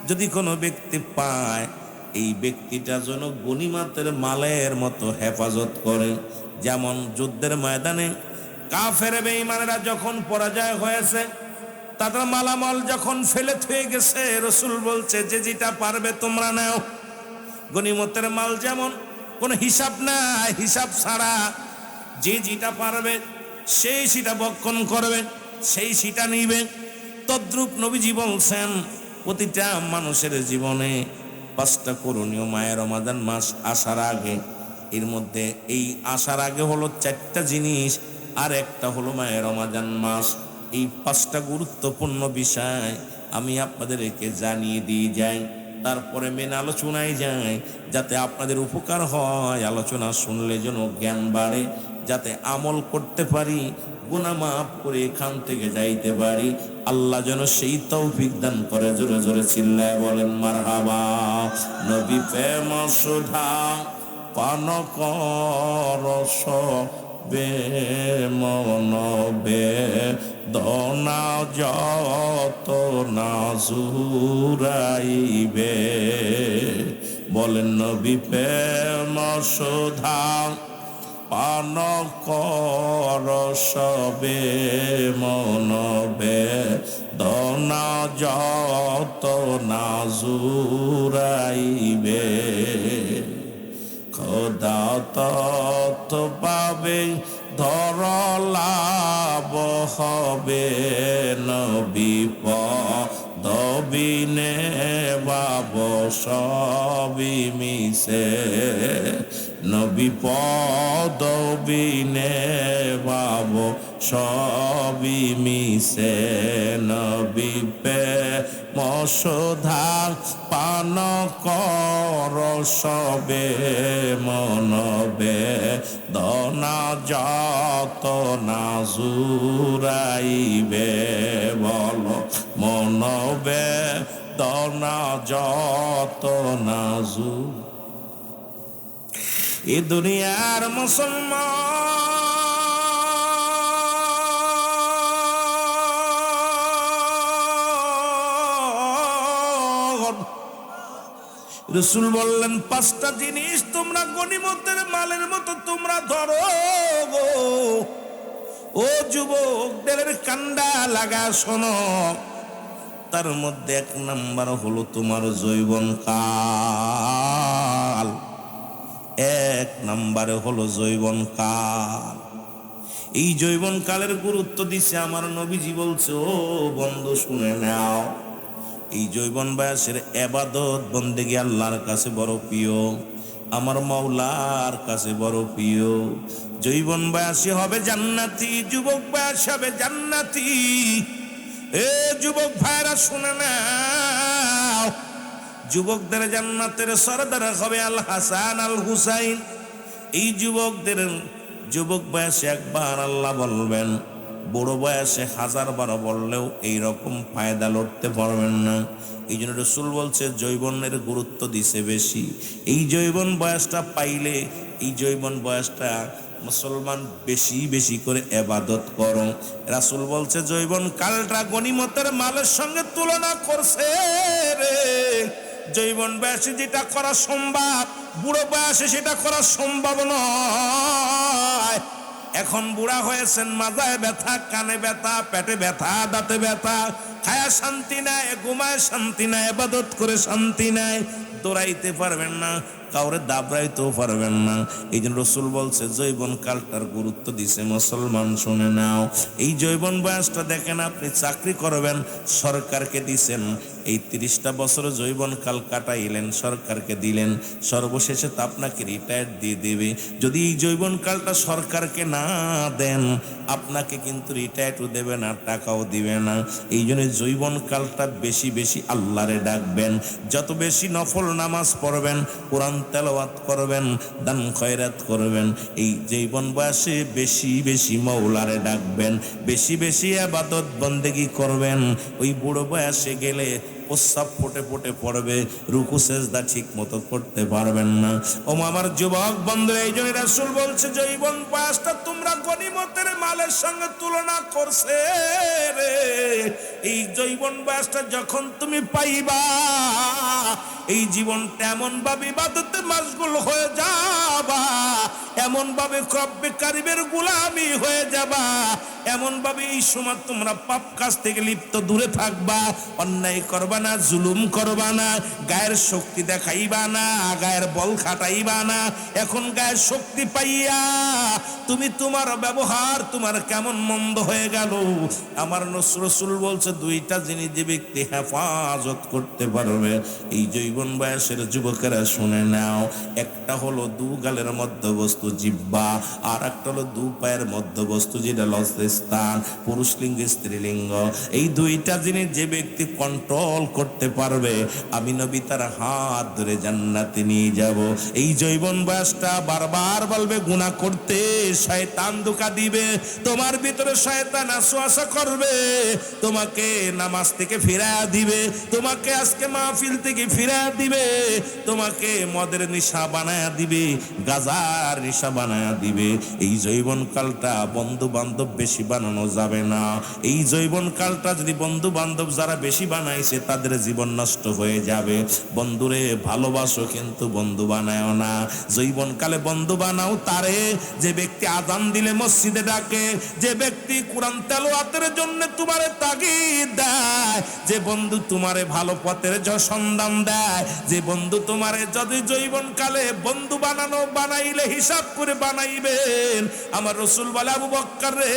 যদি কোনো ব্যক্তি পায়, এই ব্যক্তিটা যেন গনিমতের মালের মতো হেফাজত করে। যেমন যুদ্ধের ময়দানে কাফের বেঈমানেরা যখন পরাজয় হয়েছে, তাদের মালামাল যখন ফেলে থুয়ে গেছে, রসুল বলছে যে যেটা পারবে তোমরা নাও। গনিমতের মাল যেমন কোনো হিসাব নাই, হিসাব ছাড়া যে যেটা পারবে সেই সেটা ভক্ষণ করবে, সেই সেটা নিবে। তদ্রূপ নবীজি বলছেন প্রতিটা মানুষের জীবনে 5টা করণীয় মায়ের রমাদান মাস আসার আগে। এর মধ্যে এই আসার আগে হলো 4টা জিনিস, আর একটা হলো মায়ের রমাদান মাস। এই 5টা গুরুত্বপূর্ণ বিষয় আমি আপনাদেরকে জানিয়ে দিয়ে যাই, তারপরে মেন আলোচনায় যাই, যাতে আপনাদের উপকার হয়। আলোচনা শুনলে যেন জ্ঞান বাড়ে, যাতে আমল করতে পারি, গুনাহ মাফ করে এখান থেকে যাইতে পারি। আল্লাহ যেন সেই তৌফিক দান করে। জোরে জোরে চিল্লায় বলেন মারহাবা। নবী প্রেম সুধা পান করস বে মনবে দনা যত না জুরাইবে। বলেন নবী প্রেম সুধা পান কর সবে মনবে দনা যত না জুরাইবে খোদা তত পাবে ধরলাভ হবে নবী পদবিনে বাব সবই মিশে নবী পদবিনে বাব সবই মিশে নবী পে মশোধা পান কর সবে মনবে দনা যত না জুরাইবে বল মনবে দনা যত না জু এ দুনিয়ার মুসলমান রাসূল বললেন পাঁচটা জিনিস তোমরা গনিমতের মালের মতো তোমরা ধরো গো। ও যুবকদের কান্ডা লাগা শোনো, তার মধ্যে এক নাম্বার হলো তোমার যৌবন কাল। এক নাম্বারে হলো যৌবন কাল। এই যৌবন কালের গুরুত্ব দিছে আমার নবীজি বলছে, ও বন্ধু শুনে নাও, এই যৌবন বয়সের ইবাদত বন্দেগী আল্লাহর কাছে বড় প্রিয়, আমার মাওলার কাছে বড় প্রিয়। যৌবন বয়সী হবে জান্নাতি, যুবক বয়স হবে জান্নাতি। এ যুবক ভাইরা শুনে নাও, যুবকদের জান্নাতের সরদার হবে আল হাসান আল হুসাইন। এই যুবকদের যুবক বয়সে একবার আল্লাহ বলবেন, বুড়ো বয়সে 1000 বার বললেও এইরকম ফায়দা লড়তে পারবেন না। এই জন্য রাসূল বলছে যৌবনের গুরুত্ব দিছে বেশি। এই যৌবন বয়সটা পাইলে, এই যৌবন বয়সটা মুসলমান বেশি বেশি করে ইবাদত করো। রাসূল বলছে যৌবন কালটা গনিমতের মালের সঙ্গে তুলনা করছে রে। যৌবন বয়সে যেটা করা সম্ভব, বুড়ো বয়সে সেটা করা সম্ভব নয়। এখন বুড়া হয়েছেন, মাথায় ব্যথা, কানে ব্যথা, পেটে ব্যথা, দাঁতে ব্যথা, খায়া শান্তি নাই, ঘুমায় শান্তি নাই, ইবাদত করে শান্তি নাই, দৌড়াইতে পারবেন না, কাউরে দাবড়াইতেও পারবেন না। এই জন্য রাসূল বলছে যৌবন কালটার গুরুত্ব দিছে মুসলমান শুনে নাও। এই যৌবন বয়সটা দেখেন, আপনি চাকরি করবেন, সরকারকে দিছেন, এই 30টা বছর যৌবন কাল কাটাইলেন, সরকারকে দিলেন, সর্বশেষে তো আপনাকে রিটায়ার দিয়ে দেবে। যদি এই যৌবন কালটা সরকারকে না দেন, আপনাকে কিন্তু রিটায়ারও দেবে না, টাকাও দিবে না। এই জন্য যৌবন কালটা বেশি বেশি আল্লাহরে ডাকবেন, যত বেশি নফল নামাজ পড়বেন, কোরআন তেলাওয়াত করবেন, দান খয়রাত করবেন। এই যৌবন বয়সে বেশি বেশি মাওলারে ডাকবেন, বেশি বেশি ইবাদত বন্দেগী করবেন। ওই বুড়ো বয়সে গেলে প্রস্রাব ফোটে ফোটে পড়বে, রুকু সেজদা ঠিক মতো করতে পারবেন না। ও আমার যুবক বন্ধু, এই জন্য রাসূল বলছে যৌবন বয়সটা তোমরা গনিমতের মালের সঙ্গে তুলনা করছে রে। এই যৌবন বয়সটা যখন তুমি পাইবা, এই জীবনটা এমন ভাবে ইবাদতে মাশগুল হয়ে যাবা, এমন ভাবে রব্বে কারিমের গোলামি হয়ে যাবা, এমন ভাবে এই সময় তোমরা পাপ কাজ থেকে লিপ্ত দূরে থাকবা, অন্যায় করবা না, জুলুম করবা না, গায়ের শক্তি দেখাইবা না, গায়ের বল খাটাইবা না। এখন গায়ের শক্তি পাইয়া তুমি তোমার ব্যবহার তোমার কেমন মন্দ হয়ে গেল। আমার রাসূল বলছে দুইটা জিনিস যে ব্যক্তি হেফাজত করতে পারবে, এই যৌবন বয়সের যুবকেরা শুনে নাও। একটা হলো দু গালের মধ্যবস্তু জিহ্বা, আর একটা হলো দু পায়ের মধ্যবস্তু যেটা লজ্জাস্থান, পুরুষ লিঙ্গ স্ত্রীলিঙ্গ। এই দুইটা জিনিস যে ব্যক্তি কন্ট্রোল করতে পারবে, আমি নবী তার হাত ধরে জান্নাতে নিয়ে যাব। এই যৌবন বয়সটা বারবার বলবে গুনাহ করতে, শয়তান ধোঁকা দিবে, তোমার ভিতরে শয়তান ওয়াসওয়াসা করবে, তোমাকে নামাজ থেকে ফিরায়া দিবে, তোমাকে আজকে মাহফিল থেকে ফিরায়া দিবে, তোমাকে মদের নেশা বানায়া দিবে, গাজার নেশা বাদশা বানায়া দিবে। এই যৌবনকালটা বন্ধু বান্ধব বেশি বানানো যাবে না। এই যৌবনকালটা যদি বন্ধু বান্ধব যারা বেশি বানাইছে তাদের জীবন নষ্ট হয়ে যাবে। বন্ধুরে ভালোবাসো কিন্তু বন্ধু বানায়ও না। যৌবনকালে বন্ধু বানাও তারে যে ব্যক্তি আযান দিলে মসজিদে ডাকে, যে ব্যক্তি কোরআন তেলাওয়াতের জন্য তোমারে তাগিদ দেয়, যে বন্ধু তোমারে ভালো পথের সন্ধান দেয়, যে বন্ধু তোমারে যদি যৌবনকালে বন্ধু বানাইলে হিসাব করে বানাইবেন। আমার রাসূল বলে, আবু বকর রে,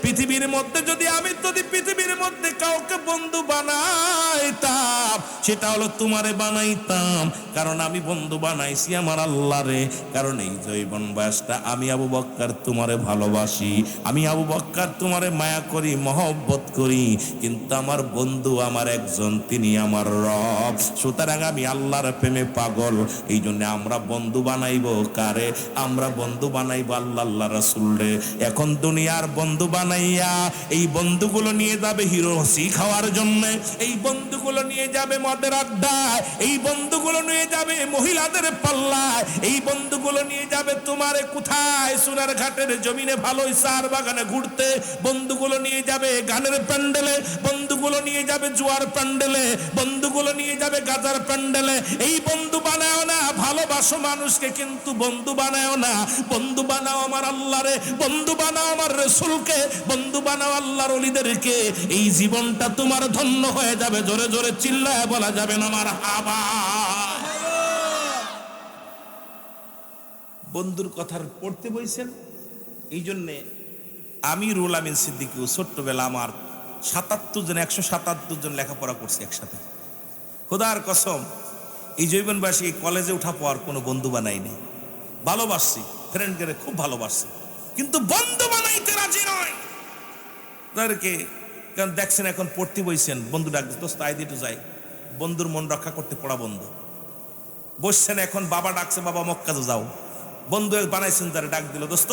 পৃথিবীর মধ্যে যদি পৃথিবীর মধ্যে কাউকে বন্ধু বানাইতাম সেটা হলো তোমারে বানাইতাম, কারণ আমি বন্ধু বানাইছি আমার আল্লাহ রে। কারণ এই যৌবন বয়সটা আমি আবু বকর তোমারে ভালোবাসি, আমি আবু বকর তোমারে মায়া করি, মহব্বত করি, কিন্তু আমার বন্ধু আমার একজন, তিনি আমার রব। সুতরাং আমি আল্লাহর প্রেমে পাগল। এই জন্য আমরা বন্ধু বানাইবো কারে? আমরা বন্ধু বানাইবো আল্লাহ রাসূল রে। এখন দুনিয়ার বন্ধু বানাইয়া এই বন্ধুগুলো নিয়ে যাবে হিরোসি খাওয়ার জন্য, এই বন্ধুগুলো নিয়ে যাবে মদের আড্ডায়, এই বন্ধুগুলো নিয়ে যাবে মহিলাদের পাল্লায়, এই বন্ধুগুলো নিয়ে যাবে তোমারে কোথায় সোনার ঘাটের জমিনে ভালো চার বাগানে ঘুরতে, বন্ধুগুলো নিয়ে যাবে গানের প্যান্ডেলে, বন্ধুগুলো নিয়ে যাবে জুয়ার প্যান্ডেলে, বন্ধুগুলো নিয়ে যাবে গাজার প্যান্ডেলে। এই বন্ধু বানাও না, ভালোবাসো মানুষকে কিন্তু বন্ধু বানাও না। বন্ধু বানাও আমার আল্লাহরে, বন্ধু বানাও আমার রাসূলকে, বন্ধু বানাও আল্লাহর ওলিদেরকে। এই জীবনটা তোমার ধন্য হয়ে যাবে। জোরে জোরে চিল্লায় বলা যাবে না আমার হাবা। বন্ধুর কথা পড়তে বইছেন, এই জন্যে আমিরুল আমিন সিদ্দিকী ছোট্টবেলা আমার ৭৭ জন ১৭৭ জন লেখাপড়া করছি একসাথে। খোদার কসম, এই যৌবন বয়সে এই কলেজে উঠা পর কোনো বন্ধু বানাইনি। ভালোবাসছি, ফ্রেন্ডকে খুব ভালোবাসছি, কিন্তু বন্ধু বানাইতে রাজি নয় তাদেরকে। কারণ দেখছেন এখন পড়তে বইছেন, বন্ধু ডাকছে দোস্ত আই দিয়ে যাই, বন্ধুর মন রক্ষা করতে পড়া বন্ধু। বসছেন এখন বাবা ডাকছে, বাবা মক্কা তো যাও, বন্ধু বানাইছেন তারা ডাক দিল দোস্ত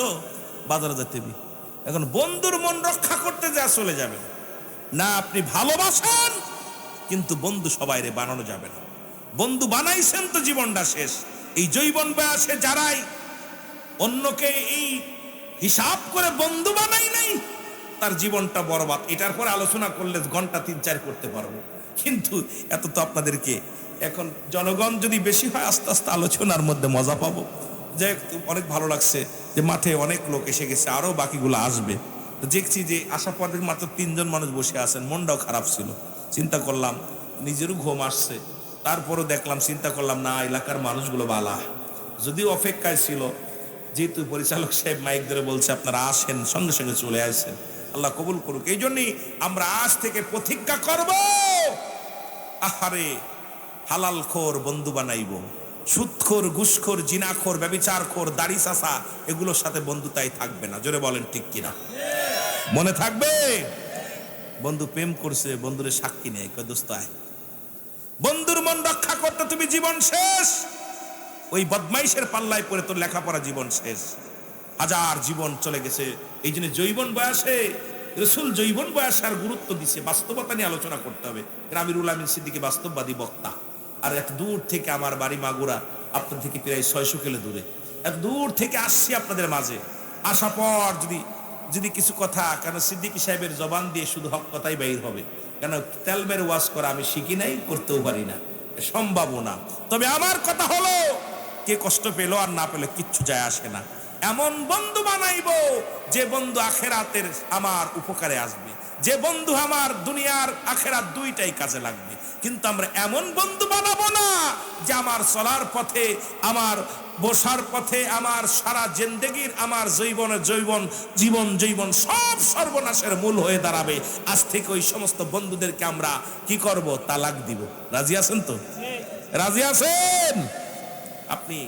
বাজারে যেতে বি। এখন বন্ধুর মন রক্ষা করতে যা চলে যাবে না। আপনি ভালোবাসেন কিন্তু বন্ধু সবাই রে বানানো যাবে না। বন্ধু বানাইছেন তো জীবনটা শেষ। এই যৌবন বয়সে যারাই অন্যকে এই হিসাব করে বন্ধু বানাই নাই, তার জীবনটা বরবাদ। এটার পরে আলোচনা করলে ঘন্টা ৩-৪ করতে পারবো, কিন্তু এত তো আপনাদেরকে এখন জনগণ যদি বেশি হয় আস্তে আস্তে আলোচনার মধ্যে মজা পাবো। যে অনেক ভালো লাগছে যে মাঠে অনেক লোক এসে গেছে, আরো বাকিগুলো আসবে। তো দেখছি যে আসার পর মাত্র 3 জন মানুষ বসে আছেন, মনটাও খারাপ ছিল। চিন্তা করলাম, নিজেরও ঘুম আসছে, তারপরও দেখলাম, চিন্তা করলাম না এলাকার মানুষগুলো বালা, যদিও অপেক্ষায় ছিল। যেহেতু পরিচালক সাহেব মাইক ধরে বলছে আপনারা আসেন, সঙ্গে সঙ্গে চলে আসেন, আল্লাহ কবুল করুক। এই জন্যই আমরা আজ থেকে প্রতিজ্ঞা করব, আহারে হালাল খোর বন্ধু বানাইব, সুদখোর, ঘুষখোর, জিনাখোর, ব্যভিচারখোর, দাড়ি চাচা এগুলোর সাথে বন্ধুতাই থাকবে না। জোরে বলেন ঠিক কিনা? মনে থাকবে? বন্ধু প্রেম করছে, বন্ধুরে সাক্ষী নেই, কয় দোস্ত আয়। বন্ধুর মন রক্ষা করতে তুমি জীবন শেষ। ওই বদমাইশের পাল্লায় পড়ে তোর লেখাপড়া জীবন শেষ। হাজার জীবন চলে গেছে। এই জন্য যৌবন বয়সে রাসূল যৌবন বয়সে আর গুরুত্ব দিচ্ছে, বাস্তবতা নিয়ে আলোচনা করতে হবে। আমিরুল আমিন সিদ্দিকী বাস্তববাদী বক্তা। আর এত দূর থেকে আমার বাড়ি মাগুরা, আপনার থেকে প্রায় ৬০০ কিলো দূরে, এত দূর থেকে আসছি আপনাদের মাঝে। আসার পর যদি কিছু কথা, কেন সিদ্দিকী সাহেবের জবান দিয়ে শুধু হক কথাই বাইর হবে, কেন তেলবের ওয়াজ করা আমি শিখি নাই, করতেও পারি না, সম্ভবও না। তবে আমার কথা হলো, কে কষ্ট পেলো আর না পেলো কিচ্ছু যায় আসে না। এমন বন্ধু বানাইবো যে বন্ধু আখেরাতের আমার উপকারে আসবে, যে বন্ধু আমার দুনিয়ার আখেরাত দুইটাই কাজে লাগবে। কিন্তু আমরা এমন বন্ধু বানাবো না যে আমার চলার পথে, আমার বসার পথে, আমার সারা জিন্দেগির, আমার জীবন সব সর্বনাশের মূল হয়ে দাঁড়াবে। আজ থেকে ওই সমস্ত বন্ধুদেরকে আমরা কি করব? তালাক দিব। রাজি আছেন তো? রাজি আছেন? আপনি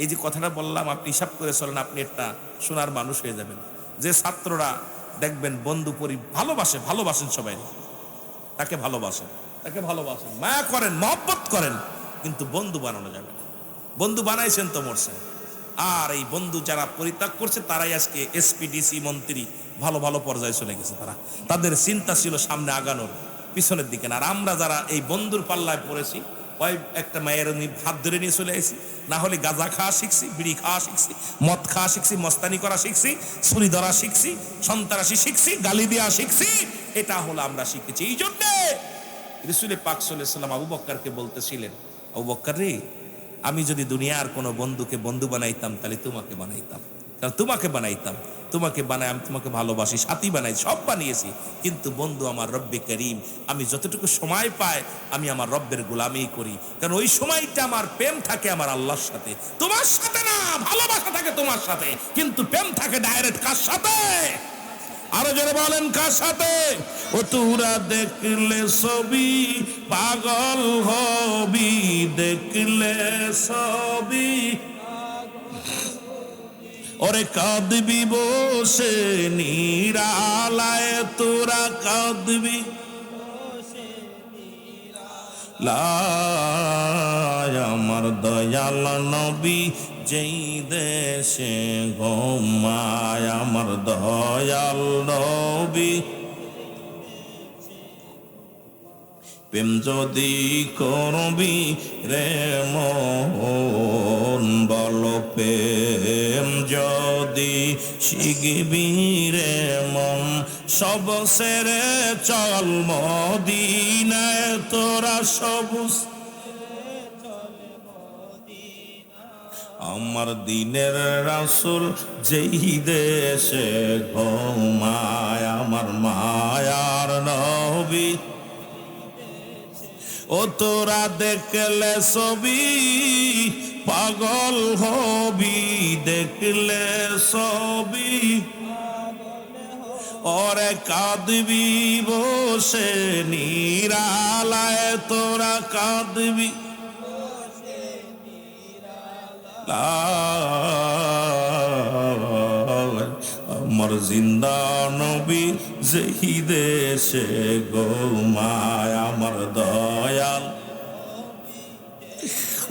এই যে কথাটা বললাম, আপনি হিসাব করে চলেন, আপনি একটা সোনার মানুষ হয়ে যাবেন। যে ছাত্ররা দেখবেন বন্ধু ভালোবাসেন সবাই, তাকে ভালোবাসেন, মায়া করেন, মহব্বত করেন, কিন্তু বন্ধু বানানো যাবে না। বন্ধু বানাইছেন তো মরছেন। আর এই বন্ধু যারা পরিত্যাগ করছে তারাই আজকে এসপিডিসি মন্ত্রী, ভালো পর্যায়ে চলে গেছে। তাদের চিন্তা ছিল সামনে আগানোর, পিছনের দিকে না। আর আমরা যারা এই বন্ধুর পাল্লায় পড়েছি, ওই একটা মায়ের উনি হাত ধরে নিয়ে চলে আসি, না হলে গাঁজা খাওয়া শিখছি, বিড়ি খাওয়া শিখছি, মদ খাওয়া শিখছি, মস্তানি করা শিখছি, ছুরি ধরা শিখছি, সন্ত্রাসী শিখছি, গালি দেওয়া শিখছি। এটা হলো আমরা শিখেছি। এই জন্যে রাসূল পাক সাল্লাল্লাহু আলাইহি ওয়াসাল্লাম আবু বকরকে বলতেছিলেন, আবু বকর রে, আমি যদি দুনিয়ার কোনো বন্ধুকে বন্ধু বানাইতাম তাহলে তোমাকে বানাইতাম, কারণ তোমাকে বানাইতাম, তোমাকে বানাই, আমি তোমাকে ভালোবাসি, সাথী বানাই, সব বানিয়েছি, কিন্তু বন্ধু আমার রব্বে করিম, আমি যতটুকু সময় পাই আমি আমার রব্বের গোলামি করি, কারণ ওই সময়টা আমার প্রেম থাকে আমার আল্লাহর সাথে, তোমার সাথে না। ভালোবাসা থাকে তোমার সাথে, কিন্তু প্রেম থাকে ডাইরেক্ট কার সাথে? আরো জোরে বলেন, কার সাথে? ও তোরা দেখলে ছবি পাগল হবি, দেখলে ছবি ওরে কাঁদবি বসে নিরালায়, তোরা কাঁদবি লাই, আমার দয়াল নবী যেই দেশে ঘুমায়, আমার দয়াল নবী প্রেম যদি করবি রে মন, বল প্রেম যদি শিখবি রে মন, সব সেরে চল মদিনায়, তোরা সব আমার দিনের রাসূল যেই দেশে ঘুমায়, আমার মায়ার নবী ও তোরা দেখলে ছবি পাগল হবি, দেখলে ছবি ওরে কাঁদবি বসে নিরালায়, তোরা কাঁদবি আমার জিন্দা নবী যেই দেশে ঘুমায়, আমার দয়াল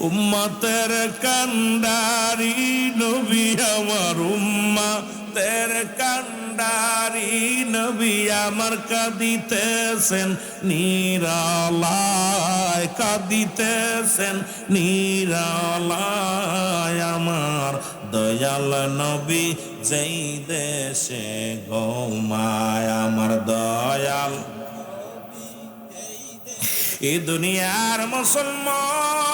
উম্মতের কান্ডারি নবী, আমার উম্মতের কান্ডারি নবী, আমার কাঁদিতেছেন নিরালায়, কাঁদিতেছেন নিরালায়, আমার দয়াল নবী যেই দেশে ঘুমায়, আমার দয়াল। এই দুনিয়ার মুসলমান,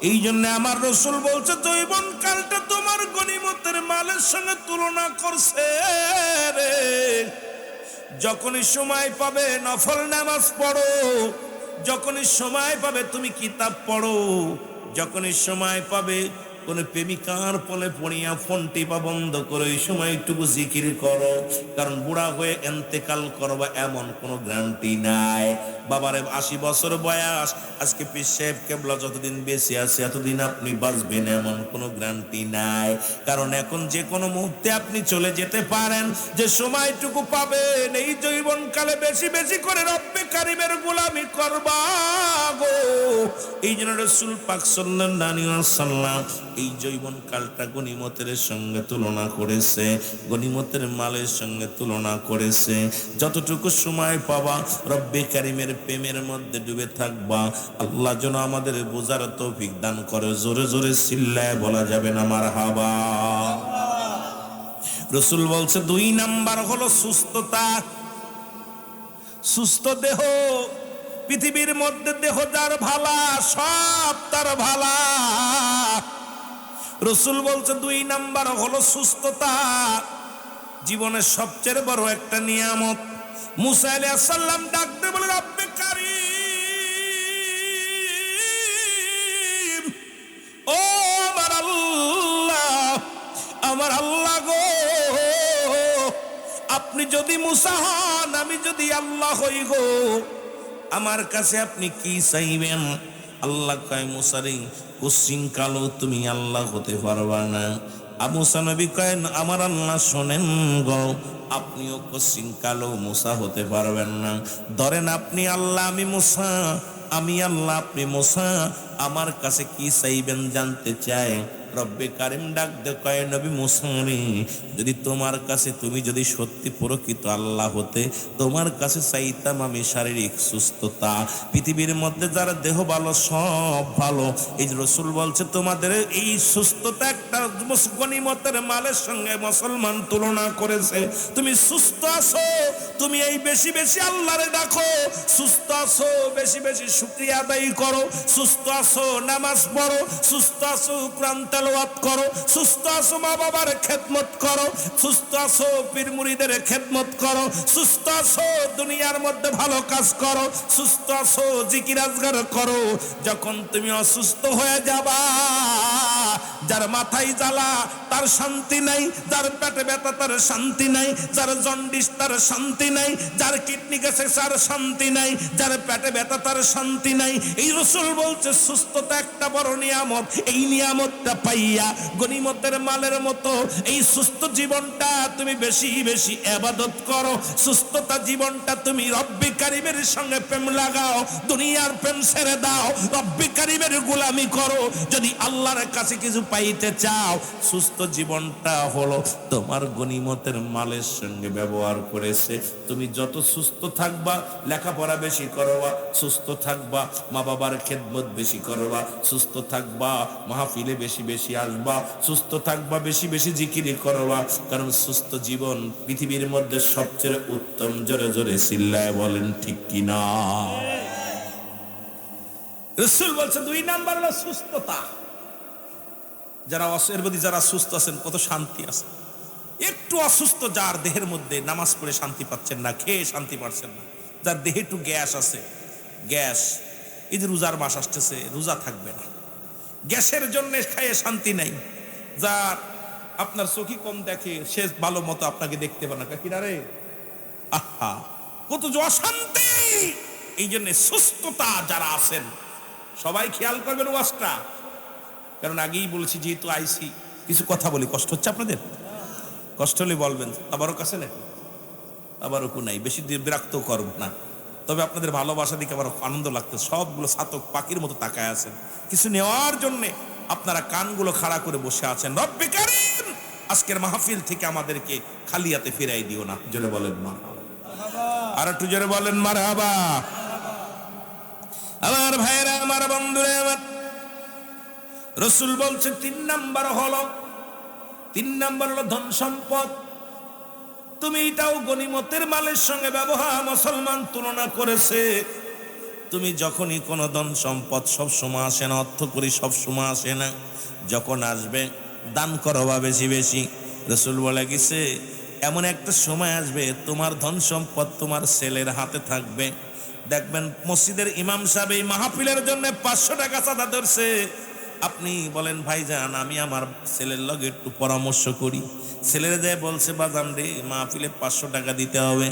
এই জন্য আমার রাসূল বলছে যৌবন কালটা তোমার গনিমতের মালের সঙ্গে তুলনা করছে রে। যখনই সময় পাবে নফল নামাজ পড়ো, যখনই সময় পাবে তুমি কিতাব পড়ো, যখনই সময় পাবে কোন প্রেমিকার পলে পড়িয়া ফোন টিপা বন্ধ করে এই সময় একটু জিকির করো, কারণ বুড়া হয়ে এন্তেকাল করবা এমন কোনো গ্যারান্টি নাই। বাবারে 80 বছর বয়স, আজকে পীর সাহেব কেবলা যতদিন বেঁচে আছে এতদিন আপনি বাঁচবেন এমন কোনো গ্যারান্টি নাই, কারণ এখন যে কোনো মুহূর্তে আপনি চলে যেতে পারেন। যে সময়টুকু পাবেন এই জীবনকালে বেশি বেশি করে রব্বে কারিমের গোলামি করবা গো। এই জন্য রাসূল পাক সাল্লাল্লাহু আলাইহি ওয়াসাল্লাম এই যৌবন কালটা গনিমতের সঙ্গে তুলনা করেছে, গনিমতের মালের সঙ্গে তুলনা করেছে। যতটুকু সময় পাবা রব্বে কারিমের প্রেমের মধ্যে ডুবে থাকবা। আল্লাহ যেন আমাদের বোঝার তৌফিক দান করে। জোরে জোরে চিল্লায় বলা যাবে না মারহাবা। রাসূল বলছে 2 নাম্বার হলো সুস্থতা। সুস্থ দেহ, পৃথিবীর মধ্যে দেহ যার ভালা সব তার ভালা। রাসূল বলছে 2 নাম্বার হলো সুস্থতা, জীবনের সবচেয়ে বড় একটা নিয়ামত। মুসা আলাইহিস সালাম ডাকতে বলে রব্বে কারীম, ও আমার আল্লাহ, আমার আল্লাহ গো, আপনি যদি মুসা হন আমি যদি আল্লাহ হই গো, আমার কাছে আপনি কি চাইবেন? আল্লাহ কয় মুসা রে, কোশ্চিন কালো তুমি আল্লাহ হতে পারবা না। মুসা নবী কয় আমার আল্লাহ শোনেন গো, আপনিও কোশ্চিন কালো মুসা হতে পারবেন না। ধরেন আপনি আল্লাহ, আমি মুসা, আমি আল্লাহ, আপনি মুসা, আমার কাছে কি চাইবেন জানতে চায়? রব্বে কারিম ডাক দে কয় নবী মুসা রে, যদি তোমার কাছে তুমি যদি সত্যি প্রকৃত আল্লাহ হতে, তোমার কাছে চাইতাম আমি শারীরিক সুস্থতা। পৃথিবীর মধ্যে যারা দেহ ভালো সব ভালো, এই যে রসুল বলছে তোমাদের এই সুস্থতা একটা গনিমতের মালের সঙ্গে মুসলমান তুলনা করেছে। তুমি সুস্থ আছো, তুমি এই বেশি বেশি আল্লাহরে ডাকো, সুস্থ আছো বেশি বেশি শুকরিয়া আদায় করো, সুস্থ আছো নামাজ পড়ো, সুস্থ আছো কোরআন তেলাওয়াত করো, সুস্থ আছো মা বাবার খেদমত করো, সুস্থ আছো পীর মুরিদের খেদমত করো, সুস্থ আছো দুনিয়ার মধ্যে ভালো কাজ করো, সুস্থ আছো জিকির আজগার করো। যখন তুমি অসুস্থ হয়ে যাবা, যার মাথায় জ্বালা তার শান্তি নাই, যার পেটে ব্যথা তার শান্তি নাই, যার জন্ডিস তার শান্তি নাই, যার কিডনি গেছে তার শান্তি নাই, যার পেটে ব্যথা তার শান্তি নাই। এই রসুল বলছে সুস্থতা একটা বড় নিয়ামত, এই নিয়ামতটা পাইয়া গনিমতের মালের মতো এই সুস্থ জীবনটা তুমি বেশি বেশি ইবাদত করো, সুস্থতা জীবনটা তুমি রব্বে কারিমের সঙ্গে প্রেম লাগাও, দুনিয়ার প্রেম ছেড়ে দাও, রব্বে কারিমের গোলামি করো। যদি আল্লাহর কাছে কিছু পাইতে চাও, সুস্থ জীবনটা হলো তোমার গনিমতের মালের সঙ্গে ব্যবহার করেছে। তুমি যত সুস্থ থাকবা, লেখাপড়া বেশি করবা, সুস্থ থাকবা, মা বাবার খেদমত বেশি করবা, সুস্থ থাকবা, মাহফিলে বেশি বেশি আসবা, সুস্থ থাকবা, বেশি বেশি জিকিরি করবা। কারণ সুস্থ জীবন পৃথিবীর মধ্যে সবচেয়ে উত্তম। জোরে জোরে চিল্লায় বলেন ঠিক কিনা? রাসূল বলছে 2 নাম্বার হলো সুস্থতা। যারা অসুস্থ, যারা সুস্থ আছেন কত শান্তি আছে। একটু অসুস্থ যার দেহের মধ্যে, নামাজ পড়ে শান্তি পাচ্ছেন না, খেয়ে শান্তি পাচ্ছেন না, যার দেহে একটু গ্যাস আছে, গ্যাস, এই যে রোজার মাস আসতেছে, রোজা থাকবে না, গ্যাসের জন্য খাইয়ে শান্তি নাই, যার আপনার চোখই কম দেখে, সে ভালো মতো আপনাকে দেখতে পারে না, কিনা রে আহা কত যে অশান্তি। এই জন্য সুস্থতা যারা আছেন সবাই খেয়াল করবেন ওয়াজটা, কারণ আগেই বলেছি যেহেতু আইসি কিছু কথা বলি, কষ্ট হচ্ছে আপনাদের? কষ্ট হলে বলবেন, আবারও কাছে নাকি আবারও কু নাই, বেশি দিয়ে বিরক্ত করব না। তবে আপনাদের ভালোবাসা দিকে আমার আনন্দ লাগতো, সবগুলো ছাতক পাখির মতো তাকায় আছেন, কিছু নেওয়ার জন্যে আপনারা কানগুলো খাড়া করে বসে আছেন। রব্বে কারীম আজকের মাহফিল থেকে আমাদেরকে খালি হাতে ফিরাই দিও না। জোরে বলেন মারহাবা, আর একটু জোরে বলেন মারহাবা। আমার ভাইরা, আমার বন্ধুরা, আমার রসুল বলছে 3 নাম্বার হলো ধন সম্পদ। তুমি এটাও গনিমতের মালের সঙ্গে ব্যবহার মুসলমান তুলনা করেছে। তুমি যখনই কোনো ধন সম্পদ সব সময় আসে না, অর্থ করি সব সময় আসে না, যখন আসবে দান করবা বেশি বেশি। রসুল বলে গেছে এমন একটা সময় আসবে তোমার ধন সম্পদ তোমার ছেলের হাতে থাকবে। দেখবেন মসজিদের ইমাম সাহেব এই মাহফিলের জন্য 500 টাকা চাঁদা ধরছে, আপনি বলেন ভাইজান আমি আমার ছেলের লগে একটু পরামর্শ করি, ছেলেরা যায় বলছে বাজান রে মাহফিলে 500 টাকা দিতে হবে,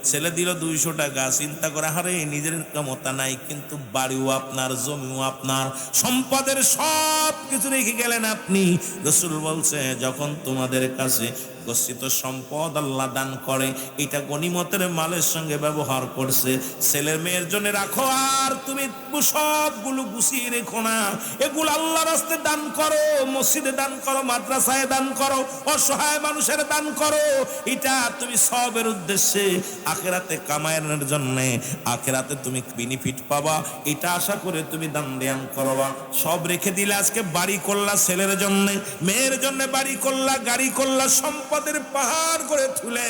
ছেলে দিল 200 টাকা। চিন্তা করে হারে নিজের ক্ষমতা নাই, কিন্তু বাড়িও আপনার, জমিও আপনার, সম্পদের সব কিছু রেখে গেলেন আপনি। রাসূল বলছে যখন তোমাদের কাছে গচ্ছিত সম্পদ আল্লাহ দান করে, এটা গনিমতের মালের সঙ্গে ব্যবহার করছে, ছেলের মেয়ের জন্য রাখো, আর তুমি সবগুলো গুছিয়ে রেখো না, এগুলো আল্লাহ রাস্তায় দান করো, মসজিদে দান করো, মাদ্রাসায় দান করো, অসহায় মানুষের দান করো। এটা তুমি সবের উদ্দেশ্যে আখিরাতে কামানোর জন্য, আখিরাতে তুমি বেনিফিট পাবা, এটা আশা করে তুমি দান দেন করবা। সব রেখে দিলে আজকে বাড়ি করলা ছেলের জন্য, মেয়ের জন্য বাড়ি করলা, গাড়ি করলা, সম্পদের পাহাড় করে তুলে,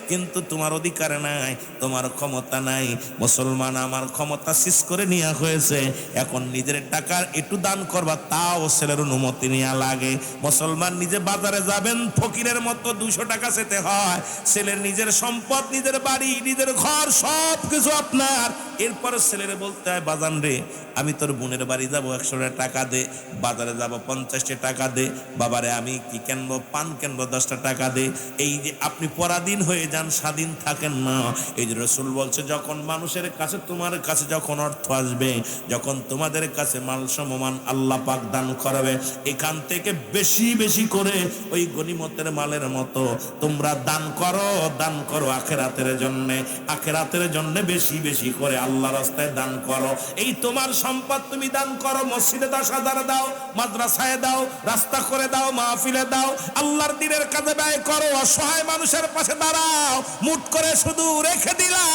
কিন্তু তোমার অধিকার নাই, তোমার ক্ষমতা নাই। মুসলমান আমার ক্ষমতা শেষ করে নেওয়া হয়েছে, এখন নিজের টাকার একটু দান করবা, তাও ছেলের অনুমতি নেওয়া লাগে। মুসলমান নিজে বাজারে যাবেন ফকিরের মতো 200 টাকা চেতে হয়, ছেলের নিজের সম্পদ, নিজের বাড়ি, নিজের ঘর সব কিছু আপনার, এরপর ছেলের বলতে হয় বাজান রে আমি তোর বোনের বাড়ি যাবো, 100 টাকা দে, বাজারে যাবো 50 টাকা দে, বাবারে আমি কি কিনবো, পান কিনবো 10 টাকা দে। এই যে আপনি পরাধীন হয়ে যান, স্বাধীন থাকেন না। এই যে রাসূল বলছে যখন মানুষের কাছে, তোমার কাছে যখন অর্থ আসবে, যখন তোমাদের কাছে মাল সমমান আল্লাহ পাক দান করবে, এখান থেকে বেশি বেশি করে ওই গনিমতের মালের মতো তোমরা দান করো, দান করো আখিরাতের জন্য, আখিরাতের জন্য বেশি বেশি করে আল্লাহ রাস্তায় দান করো। এই তোমার সম্পদ তুমি দান করো, মসজিদে 10,000 দাও, মাদ্রাসায় দাও, রাস্তা করে দাও, মাহফিলে দাও, আল্লাহর দ্বীনের কাজে ব্যয় করো, অসহায় মানুষের পাশে দাঁড়াও। মুট করে শুধু রেখে দিলা,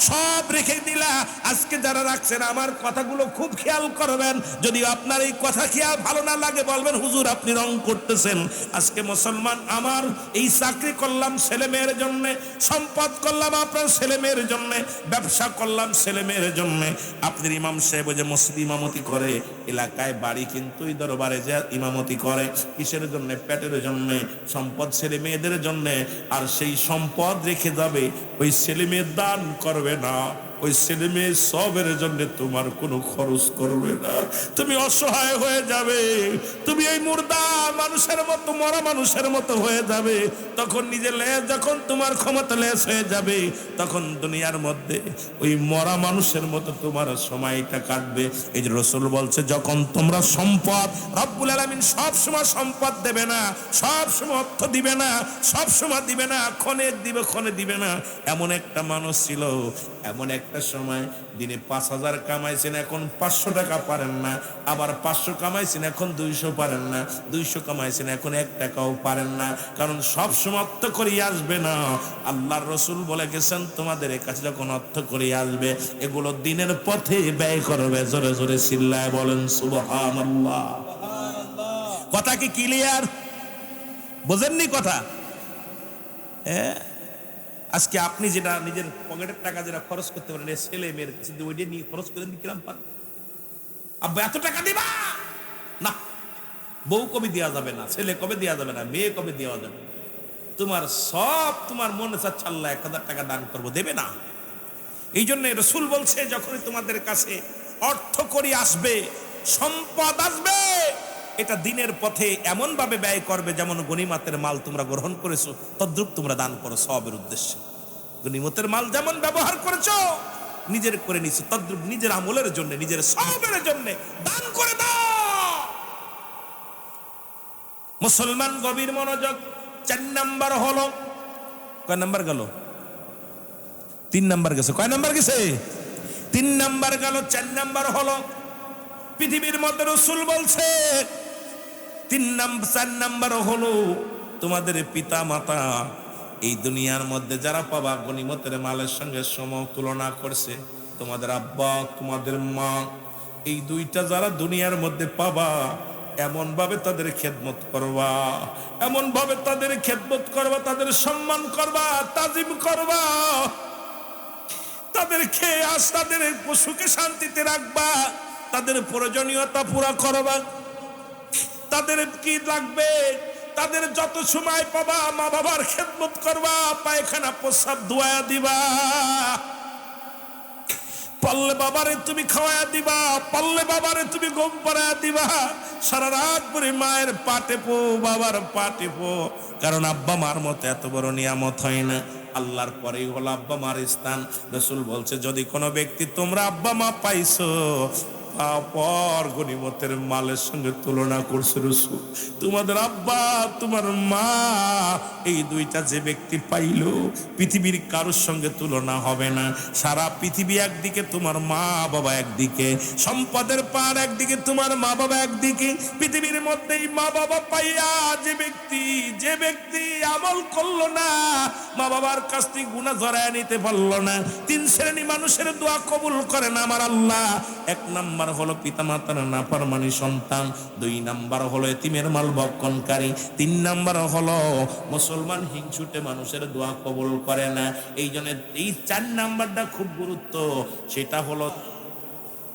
সব রেখে দিলা। আজকে যারা রাখছেন আমার কথাগুলো খুব খেয়াল করবেন। যদি আপনার এই কথা খেয়াল ভালো না লাগে বলবেন হুজুর আপনি রং করতেছেন। আজকে মুসলমান, আমার এই চাকরি করলাম ছেলে মেয়ের জন্য, সম্পদ করলাম আপনার ছেলে মেয়ের জন্য, ব্যবসা করলাম ছেলে মেয়ের জন্য। আপনার ইমাম সাহেব যে মসজিদ ইমামতি করে, এলাকায় বাড়ি কিন্তু ওই দরবারে যে ইমামতি করে, কিসের জন্য? পেটের জন্য, সম্পদ ছেলে মেয়েদের জন্য। আর সেই সম্পদ রেখে যাবে, ওই ছেলে মেয়ে দান করবে না, ওই ছেলে মেয়ে সবের জন্য তোমার কোনো খরচ করবে না। তুমি অসহায় হয়ে যাবে, তুমি এই মুর্দা মানুষের মতো, মরা মানুষের মতো হয়ে যাবে। তখন নিজে লেজ, যখন তোমার ক্ষমতা লেজ হয়ে যাবে, তখন দুনিয়ার মধ্যে ওই মরা মানুষের মতো তোমার সময়টা কাটবে। এই যে রাসূল বলছে যখন তোমরা সম্পদ, রব্বুল আলামিন সব সময় সম্পদ দেবে না, সব সময় অর্থ দিবে না, সব সময় দিবে না, ক্ষণে দিবে ক্ষণে দিবে না। এমন একটা মানুষ ছিল, এমন একটা সময় দিনে 5,000 কামাইছেন, এখন 500 টাকা পারেন না। আবার 500 কামাইছেন, এখন 200 পারেন না। 200 কামাইছেন, এখন 1 টাকাও পারেন না। কারণ সব সমাপ্ত করে আসবে না। আল্লাহর রাসূল বলে গেছেন তোমাদের কাছে যখন অর্থ করে আসবে, এগুলো দিনের পথে ব্যয় করবে। জোরে জোরে চিল্লায় বলেন সুবহানাল্লাহ। কথা কি ক্লিয়ার? বোঝেননি কথা? আজকে আপনি যেটা নিজের পকেটের টাকা যেটা খরচ করতে পারেন, ছেলে মেয়ের কাছে ওইটা নিয়ে খরচ করে কিরাম পান? আব্বা এত টাকা দিবা না, বউ কবে দেওয়া যাবে না, ছেলে কবে দেওয়া যাবে না, মেয়ে কবে দেওয়া যাবে, তোমার সব তোমার মনে চাচ্ছে আল্লাহ 1,000 টাকা দান করবো, দেবে না। এই জন্য রাসূল বলছে যখনই তোমাদের কাছে অর্থ করি আসবে, সম্পদ আসবে, এটা দিনের পথে এমন ভাবে ব্যয় করবে যেমন গনিমতের মাল তোমরা গ্রহণ করেছো তদ্রুপ তোমরা দান করো সবের উদ্দেশ্যে। গনিমতের মাল যেমন ব্যবহার করেছো, নিজের করে নিছো, তদ্রুপ নিজের আমলের জন্য, নিজের সবের জন্য দান করে দাও। মুসলমান গভীর মনোযোগ। 4 নাম্বার হলো, কয় নাম্বার গেল? 3 নাম্বার গেছে। কয় নাম্বার গেছে? 3 নাম্বার গেল। 4 নাম্বার হলো পৃথিবীর মধ্যে রাসূল বলছে 4 নাম্বার হলো তোমাদের পিতা মাতা। এই দুনিয়ার মধ্যে যারা পাবা গনিমতের মালের সঙ্গে সম তুলনা করছে, তোমাদের আব্বা, তোমাদের মা, এই দুইটা যারা দুনিয়ার মধ্যে পাবা, এমন ভাবে তাদের খেদমত করবা, এমন ভাবে তাদের খেদমত করবা, তাদের সম্মান করবা, তাজিম করবা, তাদের খেয়ে আস, তাদের সুখে শান্তিতে রাখবা, তাদের প্রয়োজনীয়তা পুরা করবা, তাদের কি লাগবে, তাদের যত সময় পাবা মা বাবার খেদমত করবা, পায়খানা প্রস্রাব ধোয়া দিবা, পারলে বাবারে তুমি খাওয়ায়া দিবা, পারলে বাবারে তুমি ঘুম পাড়ায়া দিবা, সারা রাত পরে মায়ের পাটে পো, বাবার পাটে পো। কারণ আব্বা মার মতো এত বড় নিয়ামত হয় না। আল্লাহর পরেই হলো আব্বা মার স্থান। রাসূল বলছে যদি কোনো ব্যক্তি তোমরা আব্বা মা পাইছো, পর গনিমতের মালের সঙ্গে তুলনা করছে রাসূল, তোমাদের আব্বা তোমার মা, এই দুইটা যে ব্যক্তি পাইল, পৃথিবীর কারোর সঙ্গে তুলনা হবে না। সারা পৃথিবী একদিকে, তোমার মা বাবা একদিকে, সম্পদের পার একদিকে, তোমার মা বাবা একদিকে। পৃথিবীর মধ্যেই মা বাবা পাইয়া যে ব্যক্তি আমল করলো না, মা বাবার কাছ থেকে গুনাহ ঝরায় নিতে পারলো না, 3 শ্রেণী মানুষের দোয়া কবুল করে না আমার আল্লাহ। 1 নাম্বার হলো পিতামাতার নাফরমানি সন্তান, 2 নাম্বার হলো এতিমের মাল ভক্ষণকারী, 3 নাম্বার হলো মুসলমান হিংসুটে মানুষের দোয়া কবুল করে না। এই জন্য এই 4 নাম্বারটা খুব গুরুত্ব। সেটা হলো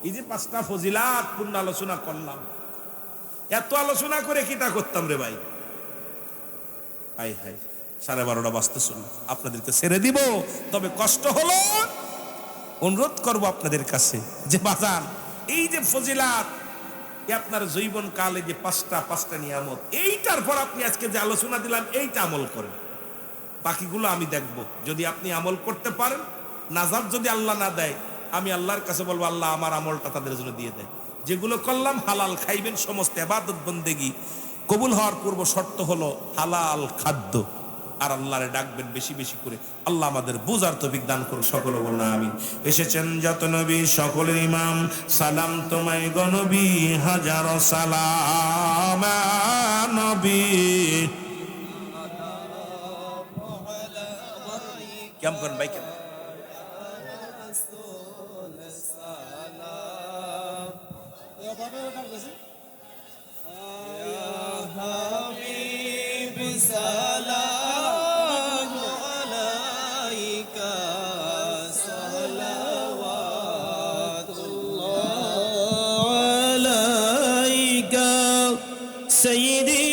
এই যে 5টা ফজিলাত পূর্ণ আলোচনা করলাম, এত আলোচনা করে কিটা করতাম রে ভাই, হাই হাই 12:30 বাজতে শুনল, আপনাদেরকে ছেড়ে দিব। তবে কষ্ট হলো, অনুরোধ করব আপনাদের কাছে যে বাজান, এই যে ফজিলাত, আপনার জীবন কালে যে পাঁচটা নিয়ামত, এইটার পর আপনি আজকে যে আলোচনা দিলাম এইটা আমল করেন, বাকিগুলো আমি দেখব। যদি আপনি আমল করতে পারেন, নাজাত যদি আল্লাহ না দেয়, আমি আল্লাহর কাছে বলবো আল্লাহ আমার আমলটা তাদের জন্য দিয়ে দেয়। যেগুলো করলাম হালাল খাইবেন, সমস্ত ইবাদত বন্দেগী কবুল হওয়ার পূর্ব শর্ত হলো হালাল খাদ্য। আর আল্লাহরে ডাকবেন বেশি বেশি করে। আল্লাহ আমাদের বুঝার তৌফিক দান করুন, সকলে বলুন আমিন। এসেছেন যত নবী সকলের ইমাম, সালাম তোমায় গো নবী, হাজারো সালাম নবী। কেমন করেন ভাই, কেমন سيدي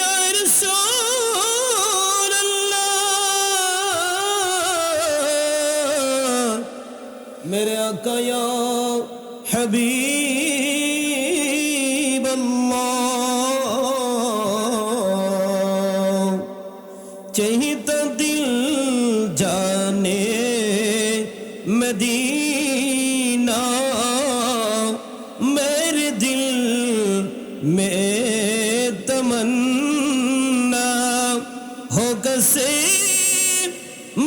يا رسول الله मेरे आका या हबीब अल्लाह चाहता दिल जाने मदीना मेरे दिल में तमन्ना हो कसे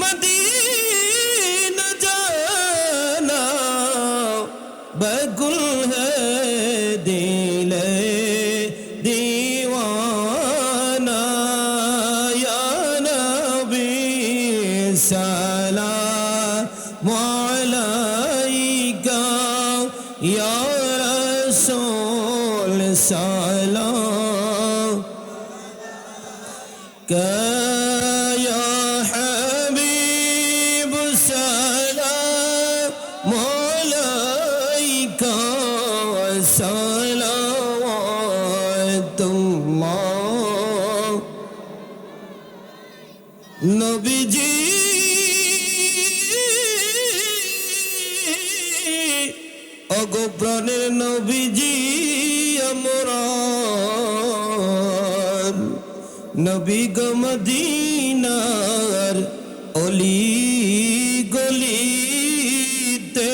मदीना जाना बकुल है दिल दीवाना या नबी सलाम अलैका या रसूल सलाम या हबीब सलाम अलैका सलावतुल्लाह नबीजी अगो प्राणेर नबीजी अमरार नबी गो मदीनार अली गलिते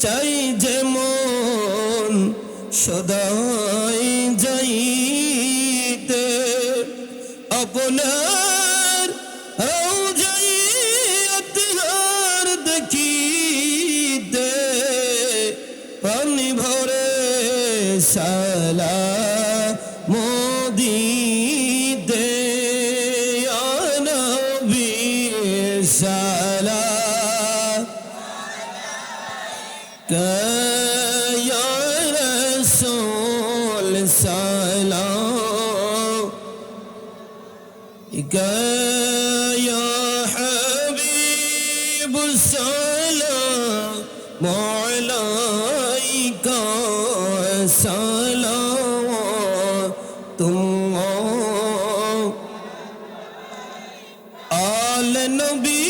चाই যেমন সদাই যাইতে আপনার রওজাই আতহার দেখিতে প্রাণ ভরে সালাম দিতে ইয়া নবী সালাম या रसूल सलाम या हबीब सलाम अलैका सलावतुल्लाह आल नबी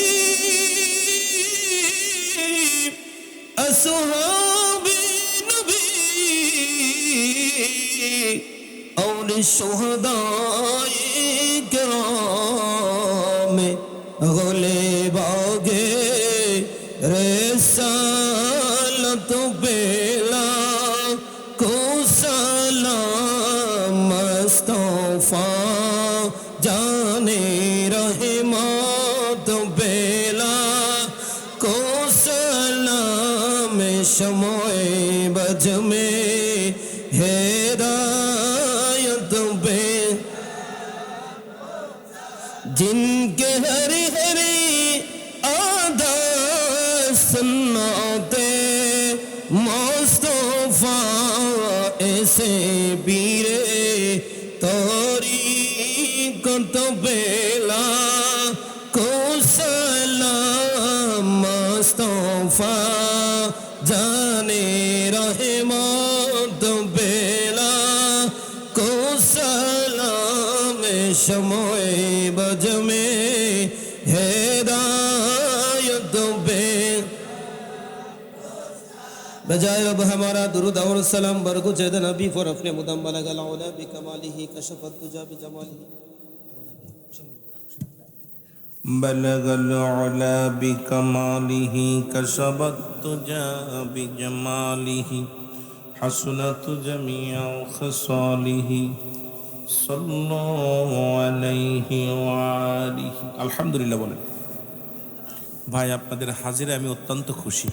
असहाबी नबी और शुहदाए किराम गले बागे रिसालत बेला को सलाम मुस्तफा जाने रहमत बेला को सलाम शमोए बज में हिदायत बे जिनके हरी हरी आदा सुन्नते मुस्तफा ऐसे बीरे तरीक़त बेला को सलाम मुस्तफा जाने रहमत बेला को सलाम शमोए बज में हिदायत बे बजाय रब हमारा दुरूद और सलाम बरकत जद नबी फर अपने मुदम बलगल औला बिकमालिही कशफत तुजा बिजमालिही بلغ العلا بكماله كشف الدجى بجماله حسنت جميع خصاله صلى الله عليه وآله الحمد لله বলেন ভাই আপনাদের হাজিরা আমি অত্যন্ত খুশি